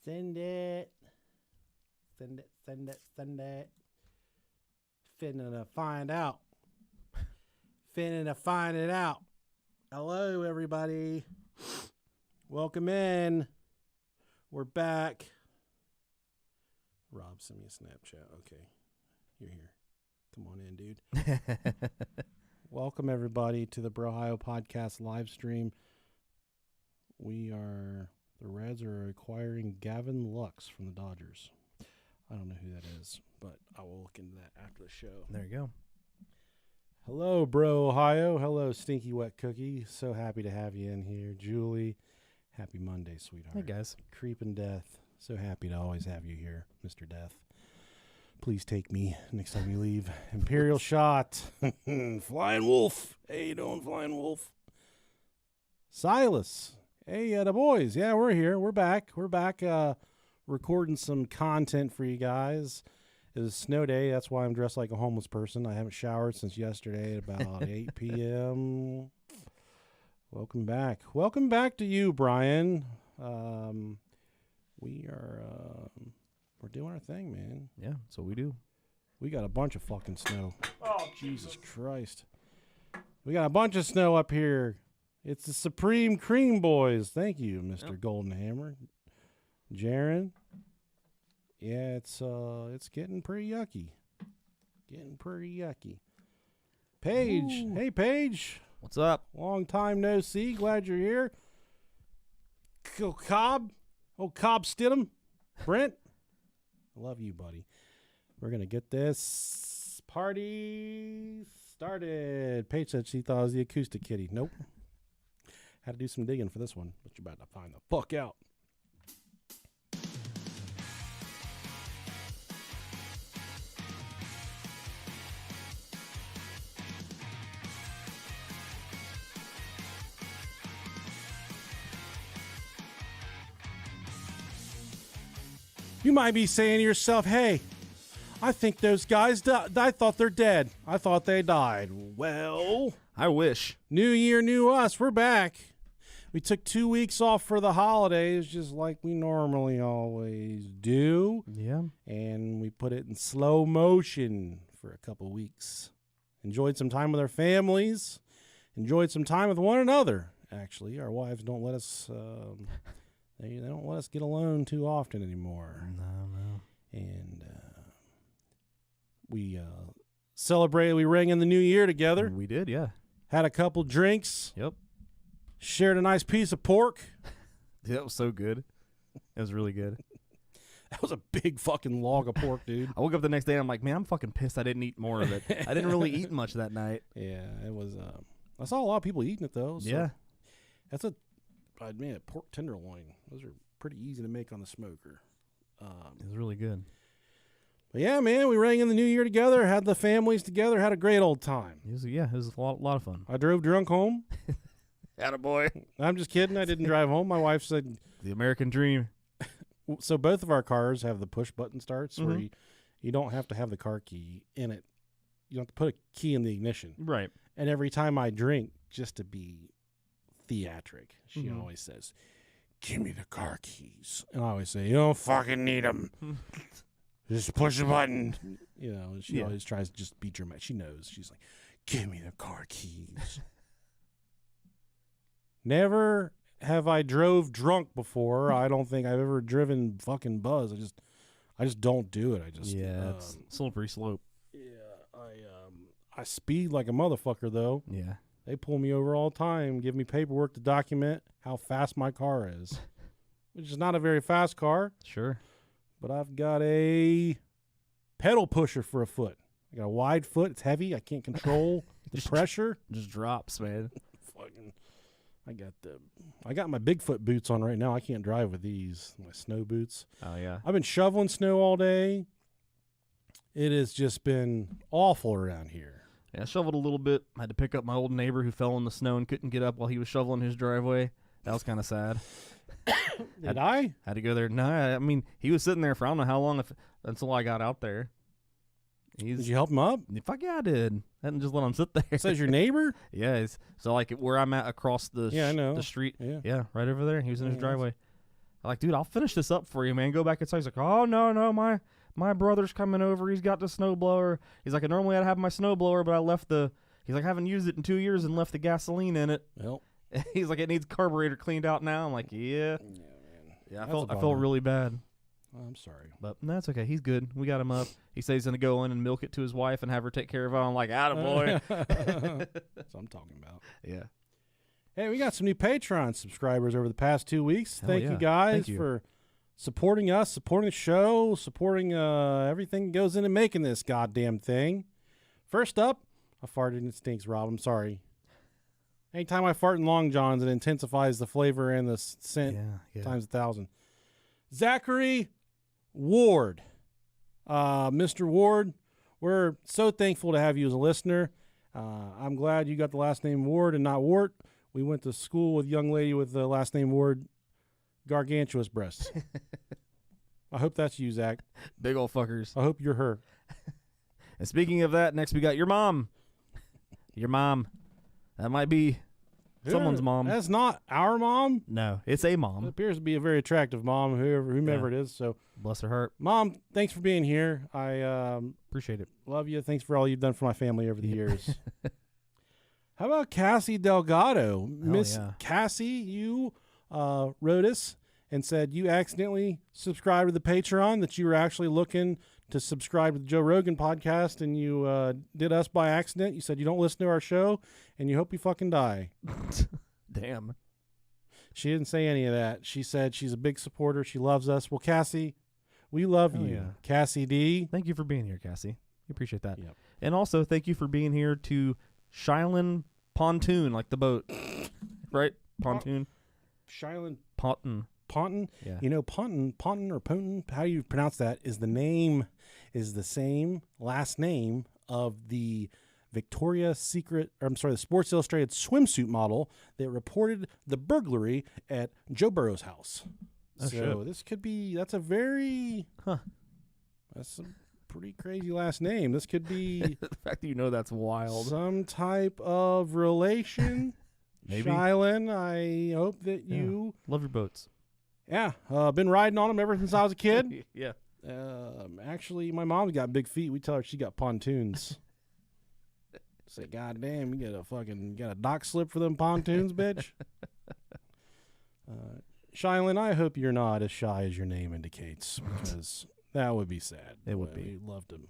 Send it. Send it, send it, send it. Finna to find out. Finna to find it out. Hello, everybody. Welcome in. We're back. Rob, send me a Snapchat. Okay. You're here. Come on in, dude. Welcome, everybody, to the Brohio Podcast live stream. The Reds are acquiring Gavin Lux from the Dodgers. I don't know who that is, but I will look into that after the show. There you go. Hello, Bro Ohio. Hello, Stinky Wet Cookie. So happy to have you in here. Julie, happy Monday, sweetheart. Hey, guys. Creeping Death. So happy to always have you here, Mr. Death. Please take me next time you leave. Imperial Shot. Flying Wolf. Hey, you doing, Flying Wolf? Silas. Hey, the boys. Yeah, we're here. We're back. We're back recording some content for you guys. It was a snow day. That's why I'm dressed like a homeless person. I haven't showered since yesterday at about 8 p.m. Welcome back. Welcome back to you, Brian. We're doing our thing, man. Yeah, that's what we do. We got a bunch of fucking snow. Oh, Jesus Christ. We got a bunch of snow up here. It's the Supreme Cream Boys. Thank you, Mr. Golden Hammer. Jaron. Yeah, it's getting pretty yucky. Paige. Ooh. Hey, Paige. What's up? Long time no see. Glad you're here. Cobb. Oh, Cobb Stidham. Brent. I love you, buddy. We're going to get this party started. Paige said she thought it was the Acoustic Kitty. Nope. Had to do some digging for this one, but you're about to find the fuck out. You might be saying to yourself, hey, I think those guys I thought they're dead. I thought they died. Well, I wish. New year, new us. We're back. We took 2 weeks off for the holidays, just like we normally always do. Yeah. And we put it in slow motion for a couple weeks. Enjoyed some time with our families. Enjoyed some time with one another, actually. Our wives don't let us... They don't let us get alone too often anymore. No. And we celebrated. We rang in the new year together. We did, yeah. Had a couple drinks. Yep. Shared a nice piece of pork. That was so good. It was really good. That was a big fucking log of pork, dude. I woke up the next day and I'm like, man, I'm fucking pissed I didn't eat more of it. I didn't really eat much that night. Yeah, it was. I saw a lot of people eating it, though. So Yeah. That's I admit, a pork tenderloin. Those are pretty easy to make on the smoker. It was really good. But yeah, man, we rang in the new year together, had the families together, had a great old time. It was a lot of fun. I drove drunk home. Attaboy. I'm just kidding. I didn't drive home. My wife said... The American dream. So both of our cars have the push button starts where you don't have to have the car key in it. You don't have to put a key in the ignition. Right. And every time I drink, just to be theatric, she always says, give me the car keys. And I always say, you don't fucking need them. Just push a button. You know, and she always tries to just be dramatic. She knows. She's like, give me the car keys. Never have I drove drunk before. I don't think I've ever driven fucking buzz. I just don't do it. It's slippery slope. Yeah, I speed like a motherfucker though. Yeah. They pull me over all the time, give me paperwork to document how fast my car is, which is not a very fast car. Sure. But I've got a pedal pusher for a foot. I got a wide foot. It's heavy. I can't control the pressure. Just drops, man. Fucking, I got my Bigfoot boots on right now. I can't drive with these, my snow boots. Oh, yeah. I've been shoveling snow all day. It has just been awful around here. Yeah, I shoveled a little bit. I had to pick up my old neighbor who fell in the snow and couldn't get up while he was shoveling his driveway. That was kind of sad. Did I? Had to go there. No, I mean, he was sitting there for I don't know how long until I got out there. Did you help him up? Fuck yeah, I did. I didn't just let him sit there. It says your neighbor? Yeah, so like where I'm at across the I know. the street. Yeah. Yeah, right over there. He was in his driveway. I'm like, dude, I'll finish this up for you, man. Go back inside. He's like, oh, no, my brother's coming over. He's got the snowblower. He's like, normally I'd have my snowblower, but I left he's like, I haven't used it in 2 years and left the gasoline in it. Well, He's like, it needs carburetor cleaned out now. I'm like, yeah. yeah, man. Yeah, That's a I felt bummer. really bad. I'm sorry. But that's okay. He's good. We got him up. He says he's going to go in and milk it to his wife and have her take care of it. I'm like, attaboy. That's what I'm talking about. Yeah. Hey, we got some new Patreon subscribers over the past 2 weeks. Hell Thank yeah. you guys Thank you. for supporting us, supporting the show, supporting everything that goes into making this goddamn thing. First up, I farted and it stinks, Rob. I'm sorry. Anytime I fart in Long Johns, it intensifies the flavor and the scent Yeah. times 1,000. Zachary Ward. Mr. Ward, we're so thankful to have you as a listener. I'm glad you got the last name Ward and not Wart. We went to school with a young lady with the last name Ward, gargantuous breasts. I hope that's you, Zach. Big old fuckers. I hope you're her. And speaking of that, next we got your mom. Your mom. That might be someone's mom. That's not our mom. No, it's a It mom. appears to be a very attractive mom, whomever it is. So, Bless her heart. Mom, thanks for being here. I Appreciate it. love you. Thanks for all you've done for my family over the years. How about Cassie Delgado? Miss yeah. Cassie, you wrote us and said you accidentally subscribed to the Patreon, that you were actually looking to subscribe to the Joe Rogan podcast, and you did us by accident. You said you don't listen to our show, and you hope you fucking die. Damn. She didn't say any of that. She said she's a big supporter. She loves us. Well, Cassie, we love Hell you. yeah. Cassie D. Thank you for being here, Cassie. We appreciate that. Yep. And also, thank you for being here to Shilan Pontoon, like the boat. Right? Pontoon? Shilan Ponton. Ponton. Yeah. You know, Ponton or Ponton, how you pronounce that, is the same last name of the the Sports Illustrated swimsuit model that reported the burglary at Joe Burrow's house. Oh, so that's a pretty crazy last name. This could be The fact that you know that's wild. some type of relation. Maybe. Shilan, I hope that you, Love your boats. been riding on them ever since I was a kid. Yeah. Actually, my mom's got big feet. We tell her she got pontoons. Say, God damn, you got a dock slip for them pontoons, bitch. Shilan, I hope you're not as shy as your name indicates, because that would be sad. It would be. We'd love to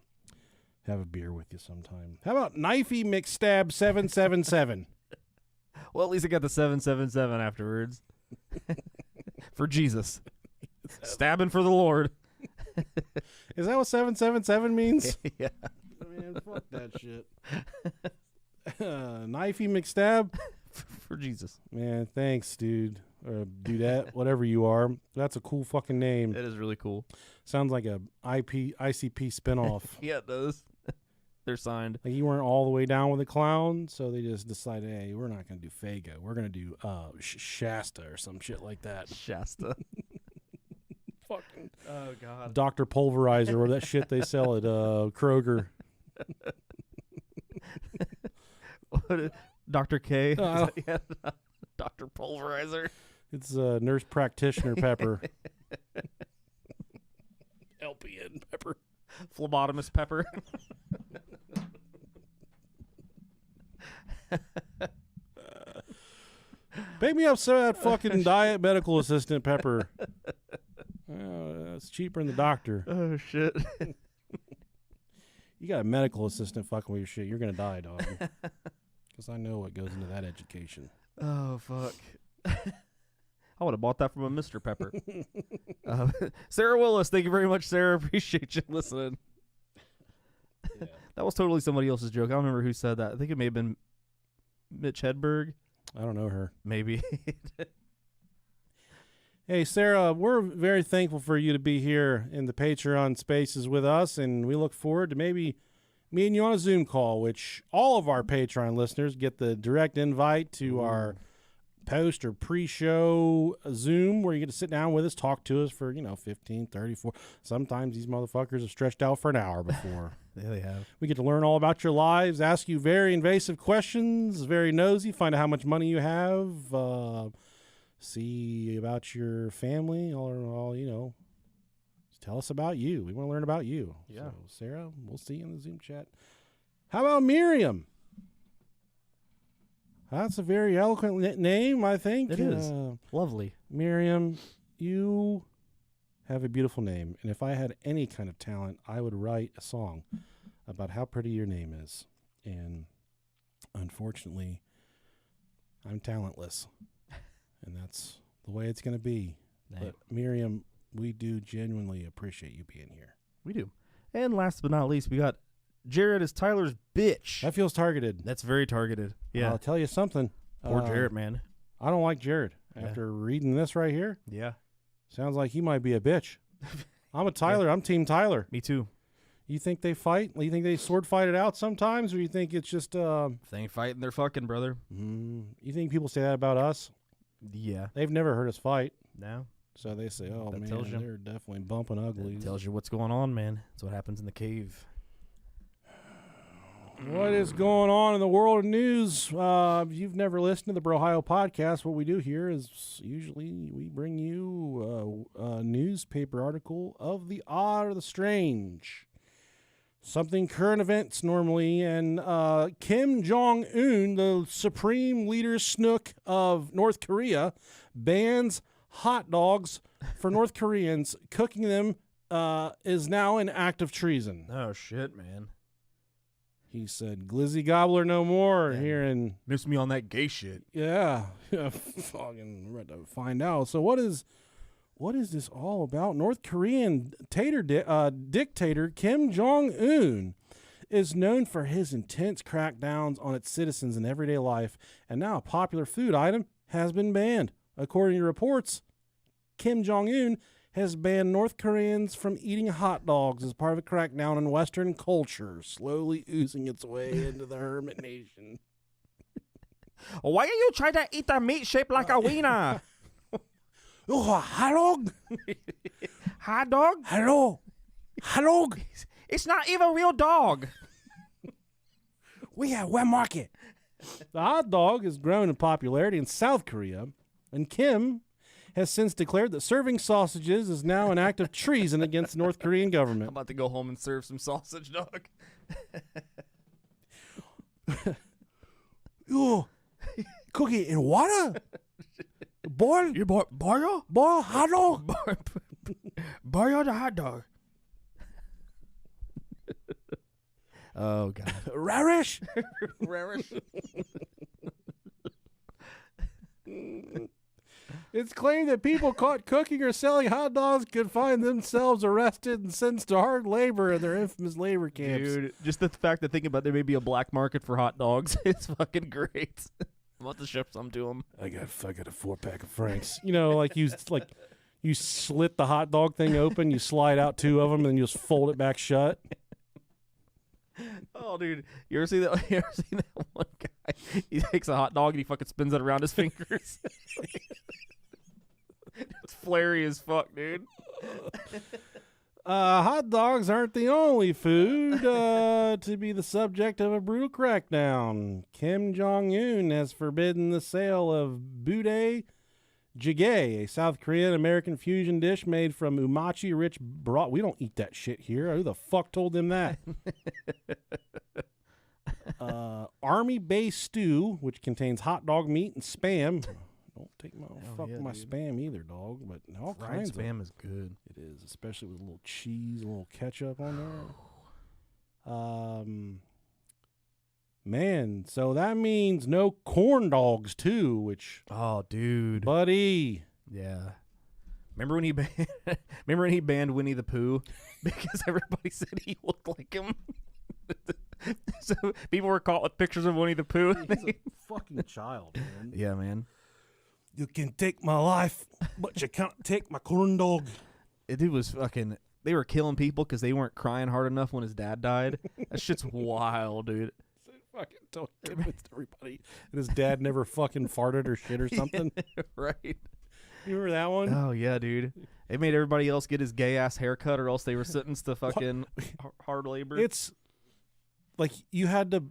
have a beer with you sometime. How about Knifey McStab 777? Well, at least I got the 777 afterwards. For Jesus. Stabbing for the Lord. Is that what 777 means? Yeah. Man, fuck that shit. Knifey McStab? For Jesus. Man, thanks, dude. Or dudette, whatever you are. That's a cool fucking name. It is really cool. Sounds like a ICP spinoff. Yeah, it does. They're signed. Like you weren't all the way down with the clown, so they just decided, hey, we're not going to do Fago. We're going to do Shasta or some shit like that. Shasta. Fucking Oh, God. Dr. Pulverizer or that shit they sell at Kroger. Dr. K. Oh. Yeah. Dr. Pulverizer. It's Nurse Practitioner Pepper. LPN Pepper. Phlebotomist Pepper. Pick me up some of that fucking diet medical assistant pepper. It's cheaper than the doctor. Oh, shit. You got a medical assistant fucking with your shit, you're going to die, dog. Because I know what goes into that education. Oh, fuck. I would have bought that from a Mr. Pepper. Sarah Willis, thank you very much, Sarah. Appreciate you listening. Yeah. That was totally somebody else's joke. I don't remember who said that. I think it may have been Mitch Hedberg. I don't know her. Maybe. Hey, Sarah, we're very thankful for you to be here in the Patreon spaces with us, and we look forward to maybe meeting you on a Zoom call, which all of our Patreon listeners get the direct invite to our post or pre-show Zoom where you get to sit down with us, talk to us for, 15, 30, 40. Sometimes these motherfuckers have stretched out for an hour before. Yeah, they have. We get to learn all about your lives, ask you very invasive questions, very nosy, find out how much money you have, see about your family, or tell us about you. We want to learn about you. Yeah. So, Sarah, we'll see you in the Zoom chat. How about Miriam? That's a very eloquent name, I think. It is. Lovely. Miriam, you have a beautiful name. And if I had any kind of talent, I would write a song about how pretty your name is. And unfortunately, I'm talentless. And that's the way it's going to be. Damn. But Miriam, we do genuinely appreciate you being here. We do. And last but not least, we got Jared is Tyler's bitch. That feels targeted. That's very targeted. Yeah. I'll tell you something. Poor Jared, man. I don't like Jared. Yeah. After reading this right here, Yeah. sounds like he might be a bitch. I'm a Tyler. Yeah. I'm Team Tyler. Me too. You think they fight? You think they sword fight it out sometimes? Or you think it's just... If they ain't fighting, they're fucking, brother. You think people say that about us? Yeah. They've never heard us fight. No. So they say, oh, That man, tells you. they're definitely bumping uglies. That tells you what's going on, man. That's what happens in the cave. What is going on in the world of news? If you've never listened to the Brohio podcast, what we do here is usually we bring you a newspaper article of the odd or the strange. Something current events normally. And Kim Jong-un, the supreme leader snook of North Korea, bans hot dogs for North Koreans. Cooking them is now an act of treason. Oh, shit, man. He said, glizzy gobbler no more. Yeah. Here in... Miss me on that gay shit. Yeah. Fucking ready to find out. So what is this all about? North Korean dictator Kim Jong-un is known for his intense crackdowns on its citizens in everyday life, and now a popular food item has been banned. According to reports, Kim Jong-un has banned North Koreans from eating hot dogs as part of a crackdown on Western culture, slowly oozing its way into the hermit nation. Why are you trying to eat a meat shaped like a wiener? Oh, a hot dog? Hot dog? Hello? Hot dog? It's not even a real dog. We have wet market. The hot dog has grown in popularity in South Korea, and Kim has since declared that serving sausages is now an act of treason against the North Korean I'm government. about to go home and serve some sausage, dog. Ooh, cookie in water? Boil? You boil? Boil hot dog? Boil the hot dog. Oh, God. Rarish? Rarish. It's claimed that people caught cooking or selling hot dogs could find themselves arrested and sentenced to hard labor in their infamous labor camps. Dude, just the fact that thinking about there may be a black market for hot dogs is fucking great. I'm about to ship some to them. I got a 4-pack of Franks. Like you slit the hot dog thing open, you slide out 2 of them, and then you just fold it back shut. Oh, dude, you ever see that? You ever seen that one guy? He takes a hot dog and he fucking spins it around his fingers. It's flary as fuck, dude. Hot dogs aren't the only food to be the subject of a brutal crackdown. Kim Jong-un has forbidden the sale of budae jjigae, a South Korean American fusion dish made from umachi-rich broth. We don't eat that shit here. Who the fuck told them that? Army-based stew, which contains hot dog meat and Spam. Don't take my my dude. Spam either, dog. But all Fried kinds Spam is good. It is, especially with a little cheese, a little ketchup on there. Man, so that means no corn dogs too, which, Oh, dude. buddy. Yeah. Remember when he banned Winnie the Pooh because everybody said he looked like him? So people were caught with pictures of Winnie the Pooh. He's a fucking child, man. Yeah, man. You can take my life, but you can't take my corn dog. It dude was fucking. They were killing people because they weren't crying hard enough when his dad died. That shit's wild, dude. Fucking told everybody that his dad never fucking farted or shit or something. Right. You remember that one? Oh, yeah, dude. It made everybody else get his gay-ass haircut or else they were sentenced to fucking hard labor. It's like you had to...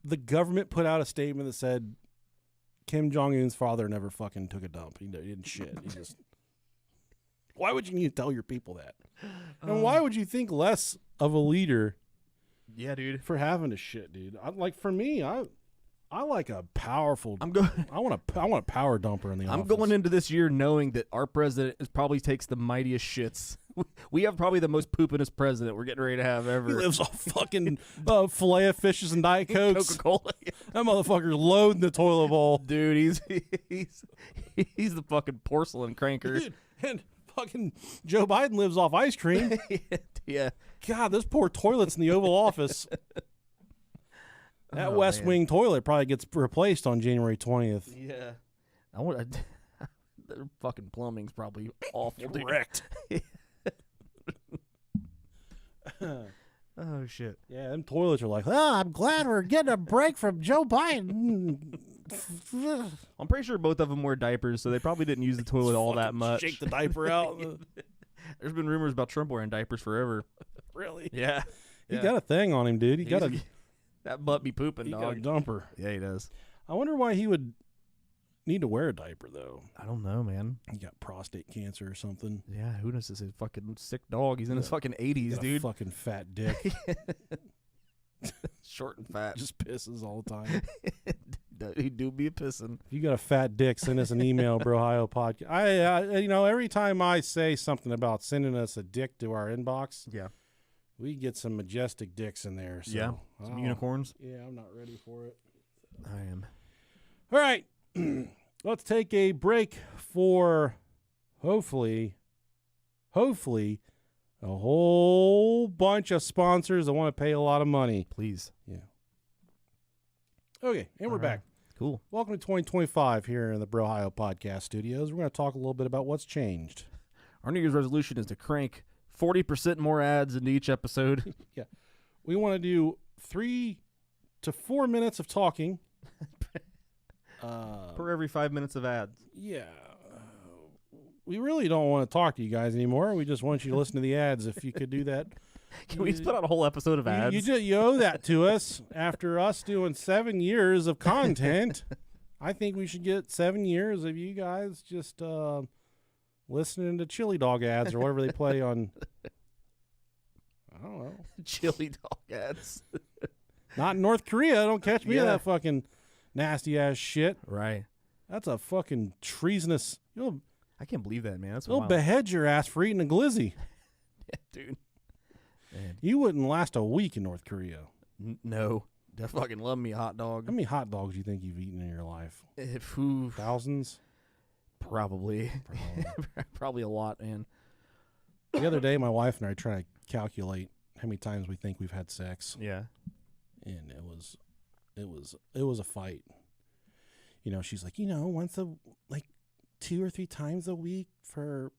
The government put out a statement that said Kim Jong-un's father never fucking took a dump. He didn't shit. He just. Why would you need to tell your people that? And why would you think less of a leader? Yeah, dude. For having to shit, dude. For me, I like a powerful. I'm going. I want a power dumper in the office. I'm going into this year knowing that our president probably takes the mightiest shits. We have probably the most poopinest president we're getting ready to have ever. He lives off fucking filet of fishes and Diet Cokes. Coca-Cola. That motherfucker's loading the toilet bowl. Dude, he's the fucking porcelain cranker. Dude, and fucking Joe Biden lives off ice cream. Yeah. God, those poor toilets in the Oval Office. That West Wing toilet probably gets replaced on January 20th. Yeah. I want their fucking plumbing's probably awful. Correct. Oh, shit. Yeah, them toilets are like, I'm glad we're getting a break from Joe Biden. I'm pretty sure both of them wear diapers, so they probably didn't use the toilet all that much. Shake the diaper out. There's been rumors about Trump wearing diapers forever. Really? Yeah. He got a thing on him, dude. That butt be pooping, he dog. got a dumper. Yeah, he does. I wonder why he would need to wear a diaper, though. I don't know, man. He got prostate cancer or something. Yeah, who knows? This is a fucking sick dog. He's in his fucking 80s, Got dude. A fucking fat dick. Short and fat. Just pisses all the time. He do be a pissing. If you got a fat dick, send us an email, Brohio Podcast. Every time I say something about sending us a dick to our inbox, Yeah. we get some majestic dicks in there. So, Yeah. Some unicorns. Yeah, I'm not ready for it. I am. All right. Let's take a break for hopefully a whole bunch of sponsors that want to pay a lot of money. Please. Yeah. Okay, and we're back. Cool. Welcome to 2025 here in the Brohio Podcast Studios. We're going to talk a little bit about what's changed. Our New Year's resolution is to crank 40% more ads into each episode. Yeah. We want to do 3 to 4 minutes of talking. Per every 5 minutes of ads. Yeah. We really don't want to talk to you guys anymore. We just want you to listen to the ads if you could do that. Can we just put out a whole episode of ads? You owe that to us after us doing 7 years of content. I think we should get 7 years of you guys just listening to chili dog ads or whatever they play on. I don't know. Chili dog ads. Not in North Korea. Don't catch me in Yeah. that fucking nasty ass shit. Right. That's a fucking treasonous. I can't believe that, man. That's They'll wild. behead your ass for eating a glizzy. Yeah, dude. Man. You wouldn't last a week in North Korea. No. They fucking love me a hot dog. How many hot dogs do you think you've eaten in your life? Ooh, Thousands? probably. Probably a lot, man. The other day, my wife and I tried to calculate how many times we think we've had sex, Yeah. and it was a fight. You know, she's like, once 2 or 3 times a week for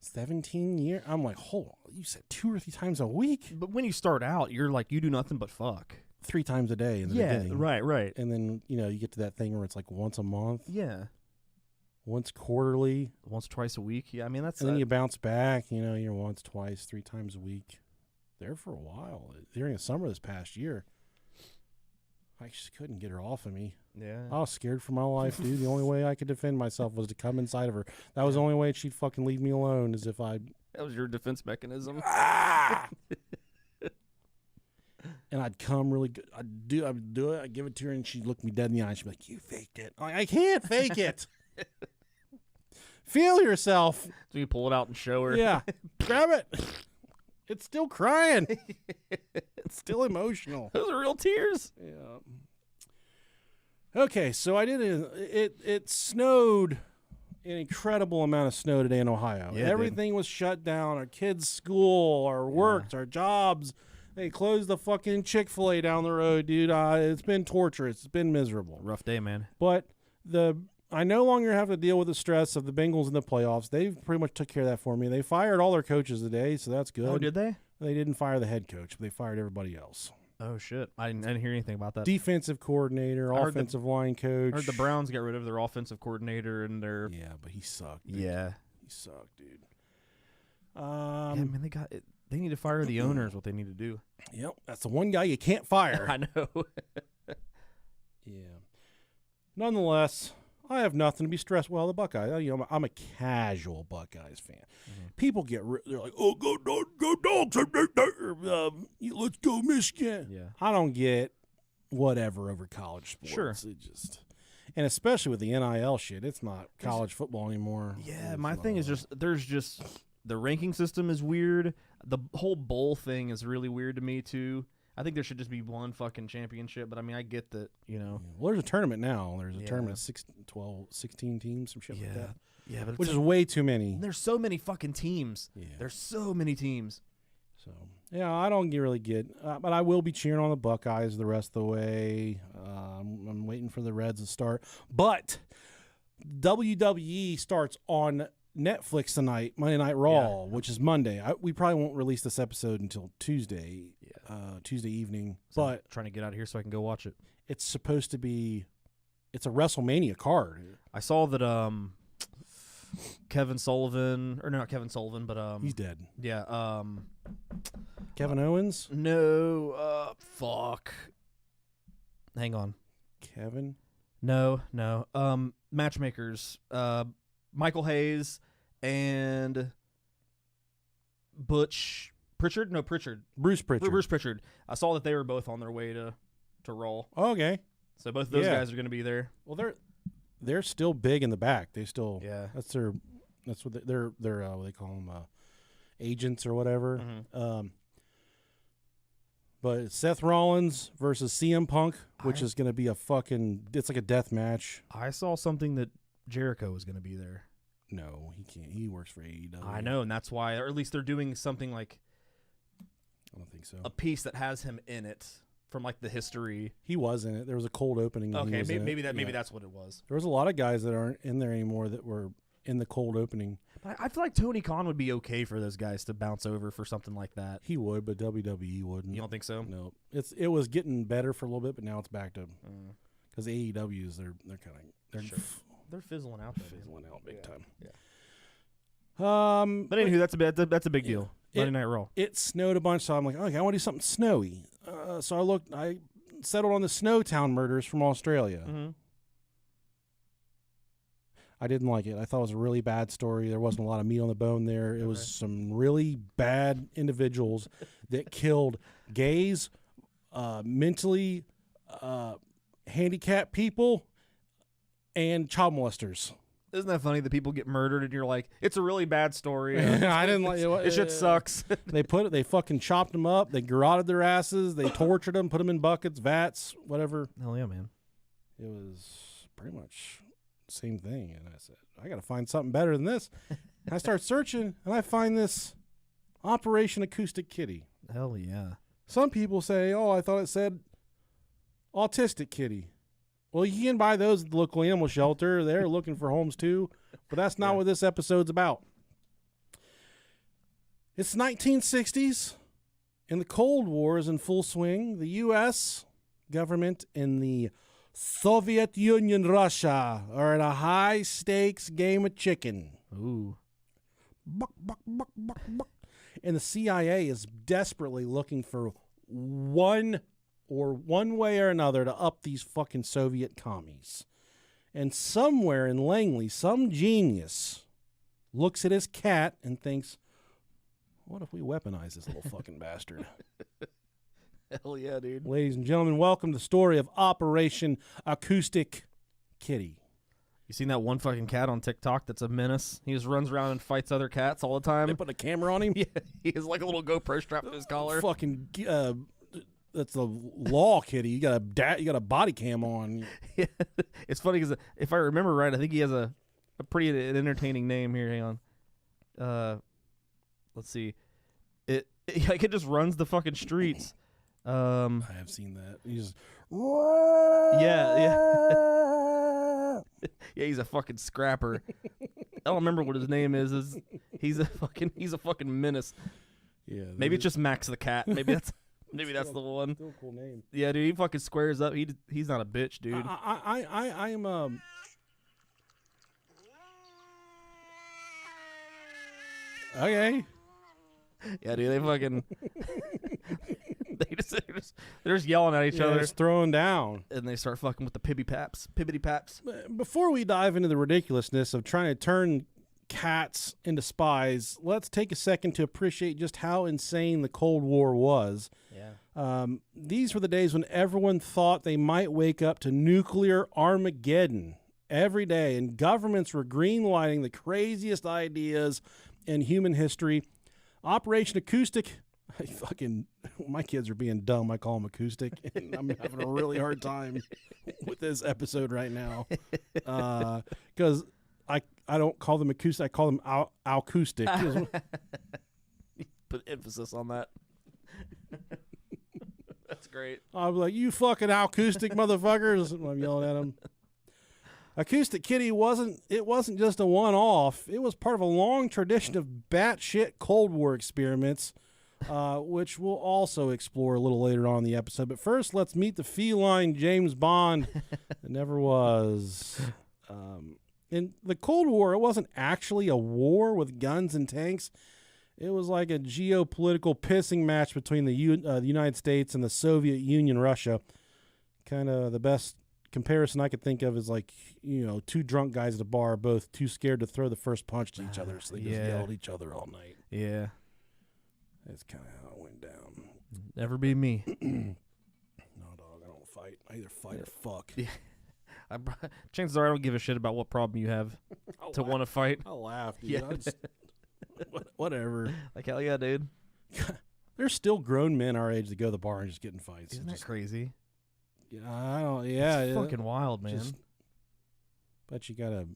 17 years. I'm like, hold on, you said 2 or 3 times a week? But when you start out, you're like, you do nothing but fuck. 3 times a day in the beginning. right. And then, you get to that thing where it's like once a month, Yeah. once quarterly. Once, twice a week. Yeah, I mean, that's... And then you bounce back, you're once, twice, 3 times a week. There for a while. During the summer this past year, I just couldn't get her off of me. Yeah. I was scared for my life, dude. The only way I could defend myself was to come inside of her. That was the only way she'd fucking leave me alone, is if I... That was your defense mechanism. And I'd come really good. I'd do it. I'd give it to her, and she'd look me dead in the eye. She'd be like, "You faked it." I'm like, I can't fake it. Feel yourself. So you pull it out and show her. Yeah. Grab it. It's still crying. It's still emotional. Those are real tears. Yeah. Okay, so I did it snowed an incredible amount of snow today in Ohio. Yeah, everything was shut down. Our kids' school, our works, our jobs. They closed the fucking Chick-fil-A down the road, dude. It's been torturous. It's been miserable. Rough day, man. But I no longer have to deal with the stress of the Bengals in the playoffs. They've pretty much took care of that for me. They fired all their coaches today, so that's good. Oh, did they? They didn't fire the head coach, but they fired everybody else. Oh, shit. I didn't hear anything about that. Defensive coordinator, offensive line coach. I heard the Browns got rid of their offensive coordinator and their... Yeah, but he sucked. Dude. Yeah. He sucked, dude. Yeah, man, they need to fire the owner is what they need to do. Yep, that's the one guy you can't fire. I know. Yeah. Nonetheless, I have nothing to be stressed. Well, the Buckeyes, I'm a casual Buckeyes fan. People they're like, oh, go dogs, let's go Michigan. Yeah. I don't get whatever over college sports. Sure. It just, and especially with the NIL shit, it's not college football anymore. Yeah, It's my not. thing is there's just the ranking system is weird. The whole bowl thing is really weird to me too. I think there should just be one fucking championship, but I mean, I get that, Well, there's a tournament now. There's a Yeah. tournament of 16 teams, some shit like that. Yeah, but Which is way too many. there's so many fucking teams. Yeah. There's so many teams. So, yeah, I don't really get, but I will be cheering on the Buckeyes the rest of the way. I'm waiting for the Reds to start. But WWE starts on Netflix tonight, Monday Night Raw, which is Monday. We probably won't release this episode until Tuesday, Tuesday evening. So but I'm trying to get out of here so I can go watch it. it's supposed to be, it's a WrestleMania card. I saw that Kevin Sullivan, or no, not Kevin Sullivan, but He's dead. yeah, Kevin Owens? no, fuck. Hang on. Kevin? No. Matchmakers. Michael Hayes and Butch Pritchard? No, Pritchard. Bruce Pritchard. Bruce Pritchard. I saw that they were both on their way to Raw. Okay. So both of those Yeah. guys are going to be there. Well, they're still big in the back. They still Yeah. that's what they're what they call them, agents or whatever. Mhm. But Seth Rollins versus CM Punk, which is going to be it's like a death match. I saw something that Jericho was going to be there. No, he can't. He works for AEW. I know, and that's why, or at least they're doing something like I don't think so. a piece that has him in it from like the history. He was in it. There was a cold opening. And he Okay, was in maybe it. maybe Yeah. that's what it was. There was a lot of guys that aren't in there anymore that were in the cold opening. But I feel like Tony Khan would be okay for those guys to bounce over for something like that. He would, but WWE wouldn't. You don't think so? No, it was getting better for a little bit, but now it's back to because AEWs they're Sure. They're fizzling out. Though, dude. fizzling out big time. Yeah. But But anywho, that's a big deal. It- Monday Night Raw. it snowed a bunch, so I'm like, okay, I want to do something snowy. So I settled on the Snowtown Murders from Australia. Mm-hmm. I didn't like it. I thought it was a really bad story. There wasn't a lot of meat on the bone there. It was some really bad individuals that killed gays, mentally handicapped people, and child molesters. Isn't that funny that people get murdered and you're like, it's a really bad story. I didn't like it. It shit sucks. They fucking chopped them up. They garroted their asses. They tortured them, put them in buckets, vats, whatever. Hell yeah, man. It was pretty much the same thing. And I said, I got to find something better than this. And I start searching, and I find this Operation Acoustic Kitty. Hell yeah. Some people say, oh, I thought it said Autistic Kitty. Well, you can buy those at the local animal shelter. They're looking for homes too. But that's not what this episode's about. It's 1960s, and the Cold War is in full swing. The U.S. government and the Soviet Union, Russia, are in a high-stakes game of chicken. Ooh. Buck, buck, buck, buck, buck. And the CIA is desperately looking for one way or another to up these fucking Soviet commies. And somewhere in Langley, some genius looks at his cat and thinks, what if we weaponize this little fucking bastard? Hell yeah, dude. Ladies and gentlemen, welcome to the story of Operation Acoustic Kitty. You seen that one fucking cat on TikTok that's a menace? He just runs around and fights other cats all the time. They put a camera on him? Yeah, he has like a little GoPro strapped to his collar. Fucking, that's the law, kitty. You got a body cam on. Yeah. It's funny because if I remember right, I think he has a pretty entertaining name here. Hang on. Let's see. It just runs the fucking streets. I have seen that. He's Yeah. Yeah, he's a fucking scrapper. I don't remember what his name is. He's a fucking menace. Yeah. Maybe it's just Max the cat. Maybe that's the one. Still a cool name. Yeah, dude, he fucking squares up. He's not a bitch, dude. I am okay. Yeah, dude, they fucking they're just yelling at each other. Just throwing down. And they start fucking with the pibbity paps. Before we dive into the ridiculousness of trying to turn cats into spies, let's take a second to appreciate just how insane the Cold War was. Yeah. These were the days when everyone thought they might wake up to nuclear Armageddon every day, and governments were greenlighting the craziest ideas in human history. Operation Acoustic, my kids are being dumb. I call them Acoustic, and I'm having a really hard time with this episode right now because I don't call them Acoustic. I call them Acoustic. Put emphasis on that. That's great. I'll be like, you fucking Acoustic motherfuckers. I'm yelling at them. Acoustic Kitty wasn't just a one-off. It was part of a long tradition of batshit Cold War experiments, which we'll also explore a little later on in the episode. But first, let's meet the feline James Bond that never was. In the Cold War, it wasn't actually a war with guns and tanks. It was like a geopolitical pissing match between the United States and the Soviet Union, Russia. Kind of the best comparison I could think of is like, two drunk guys at a bar, both too scared to throw the first punch to each other, so they just yelled at each other all night. Yeah. That's kind of how it went down. Never be me. No, dog, I don't fight. I either fight or fuck. Yeah. Chances are I don't give a shit about what problem you have to want to fight. I'll laugh, dude. Yeah. Whatever. Like, hell yeah, dude. There's still grown men our age that go to the bar and just get in fights. Isn't that crazy? I don't. Yeah, it's fucking wild, man. But you gotta.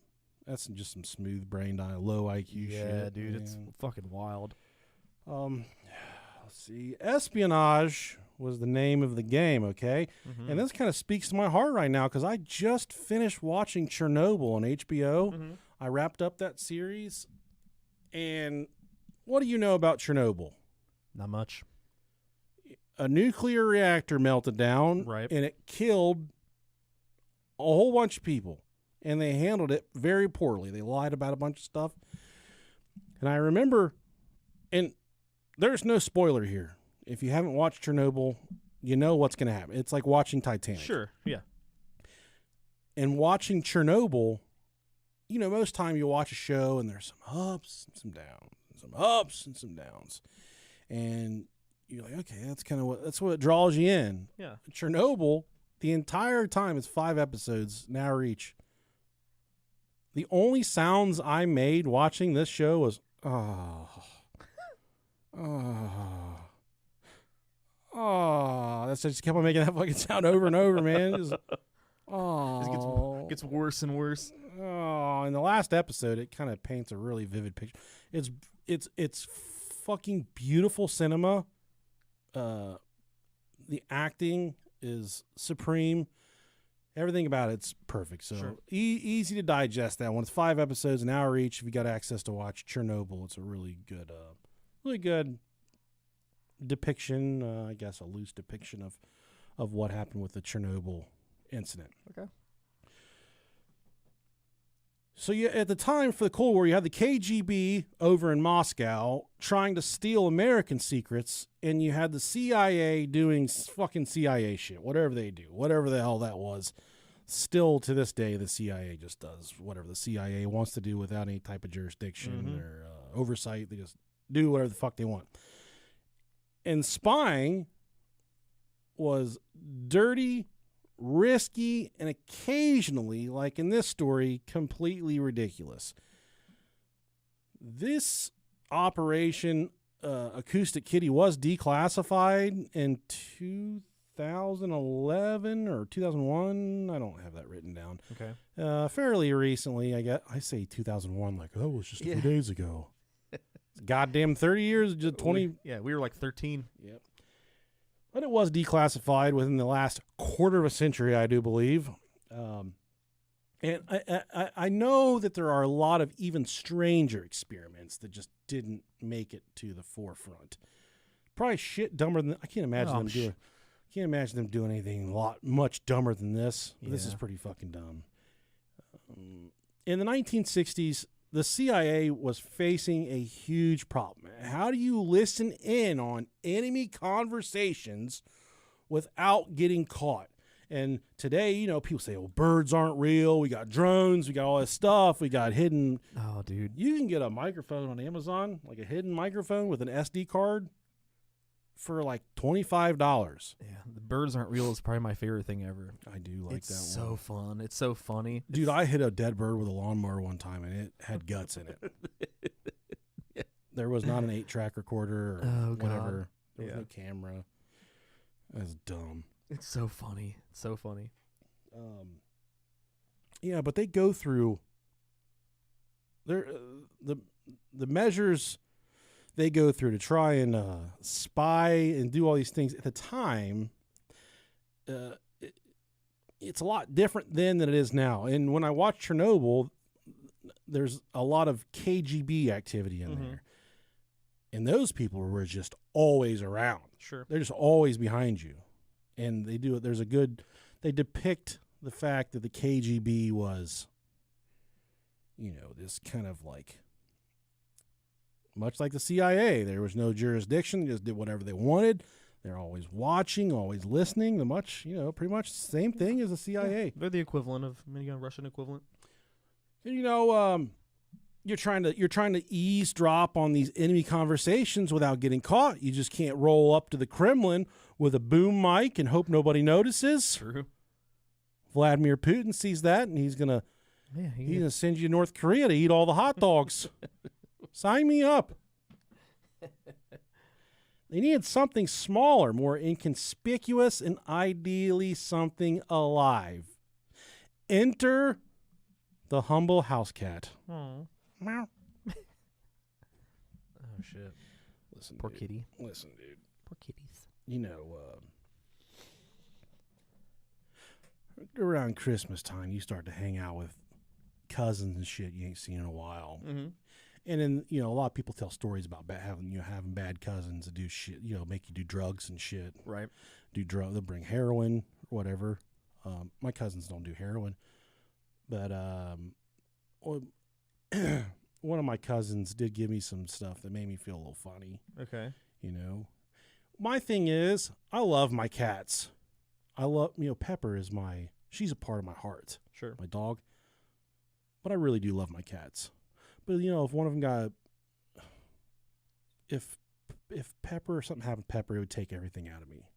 That's just some smooth brained, low IQ shit. Yeah, dude, it's fucking wild. Let's see. Espionage was the name of the game. Okay, and this kind of speaks to my heart right now because I just finished watching Chernobyl on HBO. I wrapped up that series, and what do you know about Chernobyl? Not much. A nuclear reactor melted down, right, and it killed a whole bunch of people, and they handled it very poorly. They lied about a bunch of stuff. And I remember, and there's no spoiler here. If you haven't watched Chernobyl, you know what's going to happen. It's like watching Titanic. Sure, yeah. And watching Chernobyl, most time you watch a show and there's some ups and some downs, some ups and some downs. And you're like, okay, that's what draws you in. Yeah. Chernobyl, the entire time, it's 5 episodes, an hour each. The only sounds I made watching this show was, that's just kept on making that fucking sound over and over, man. Just, it gets worse and worse. Oh, in the last episode, it kind of paints a really vivid picture. It's fucking beautiful cinema. The acting is supreme. Everything about it's perfect. So sure. Easy to digest that one. It's 5 episodes, an hour each. If you got access to watch Chernobyl, it's a really good depiction. I guess a loose depiction of what happened with the Chernobyl incident. Okay. So at the time for the Cold War, you had the KGB over in Moscow trying to steal American secrets, and you had the CIA doing fucking CIA shit, whatever they do, whatever the hell that was. Still to this day, the CIA just does whatever the CIA wants to do without any type of jurisdiction or oversight. They just do whatever the fuck they want. And spying was dirty, risky, and occasionally, like in this story, completely ridiculous. This operation, Acoustic Kitty, was declassified in 2011 or 2001. I don't have that written down. Okay. Fairly recently, I guess. I say 2001 like that was just a few days ago. Goddamn 30 years, just 20. We were like 13. Yep. But it was declassified within the last quarter of a century, I do believe. And I know that there are a lot of even stranger experiments that just didn't make it to the forefront. Probably shit dumber than I can't imagine them doing. Can't imagine them doing anything much dumber than this. But this is pretty fucking dumb. In the 1960s, the CIA was facing a huge problem. How do you listen in on enemy conversations without getting caught? And today, you know, people say, well, birds aren't real. We got drones. We got all this stuff. We got hidden. Oh, dude. You can get a microphone on Amazon, like a hidden microphone with an SD card for like $25. Yeah, the birds aren't real is probably my favorite thing ever. I do like It's that so one. fun. It's so funny. Dude, I hit a dead bird with a lawnmower one time, and it had guts in it. There was not an 8-track recorder or whatever. There was no camera. That's dumb. It's so funny. It's so funny. Yeah, but they go through the measures they go through to try and spy and do all these things at the time. It's a lot different then than it is now. And when I watch Chernobyl, there's a lot of KGB activity in there. And those people were just always around. Sure. They're just always behind you. And they do it. They depict the fact that the KGB was, you know, this kind of like, much like the CIA. There was no jurisdiction, just did whatever they wanted. They're always watching, always listening. Pretty much the same thing as the CIA. Yeah, they're the equivalent of minigun Russian equivalent. You know, you're trying to eavesdrop on these enemy conversations without getting caught. You just can't roll up to the Kremlin with a boom mic and hope nobody notices. True. Vladimir Putin sees that, and he's gonna send you to North Korea to eat all the hot dogs. Sign me up. They needed something smaller, more inconspicuous, and ideally something alive. Enter the humble house cat. Oh. Meow. Oh shit. Listen, Poor dude. kitty. Listen, dude. Poor kitties. You know, around Christmas time, you start to hang out with cousins and shit you ain't seen in a while. Mm-hmm. And then, you know, a lot of people tell stories about having bad cousins that do shit, you know, make you do drugs and shit. Right. They'll bring heroin, whatever. My cousins don't do heroin. But one of my cousins did give me some stuff that made me feel a little funny. Okay. You know, my thing is, I love my cats. Pepper is she's a part of my heart. Sure. My dog. But I really do love my cats. But, you know, if one of them if Pepper or something happened to Pepper, it would take everything out of me.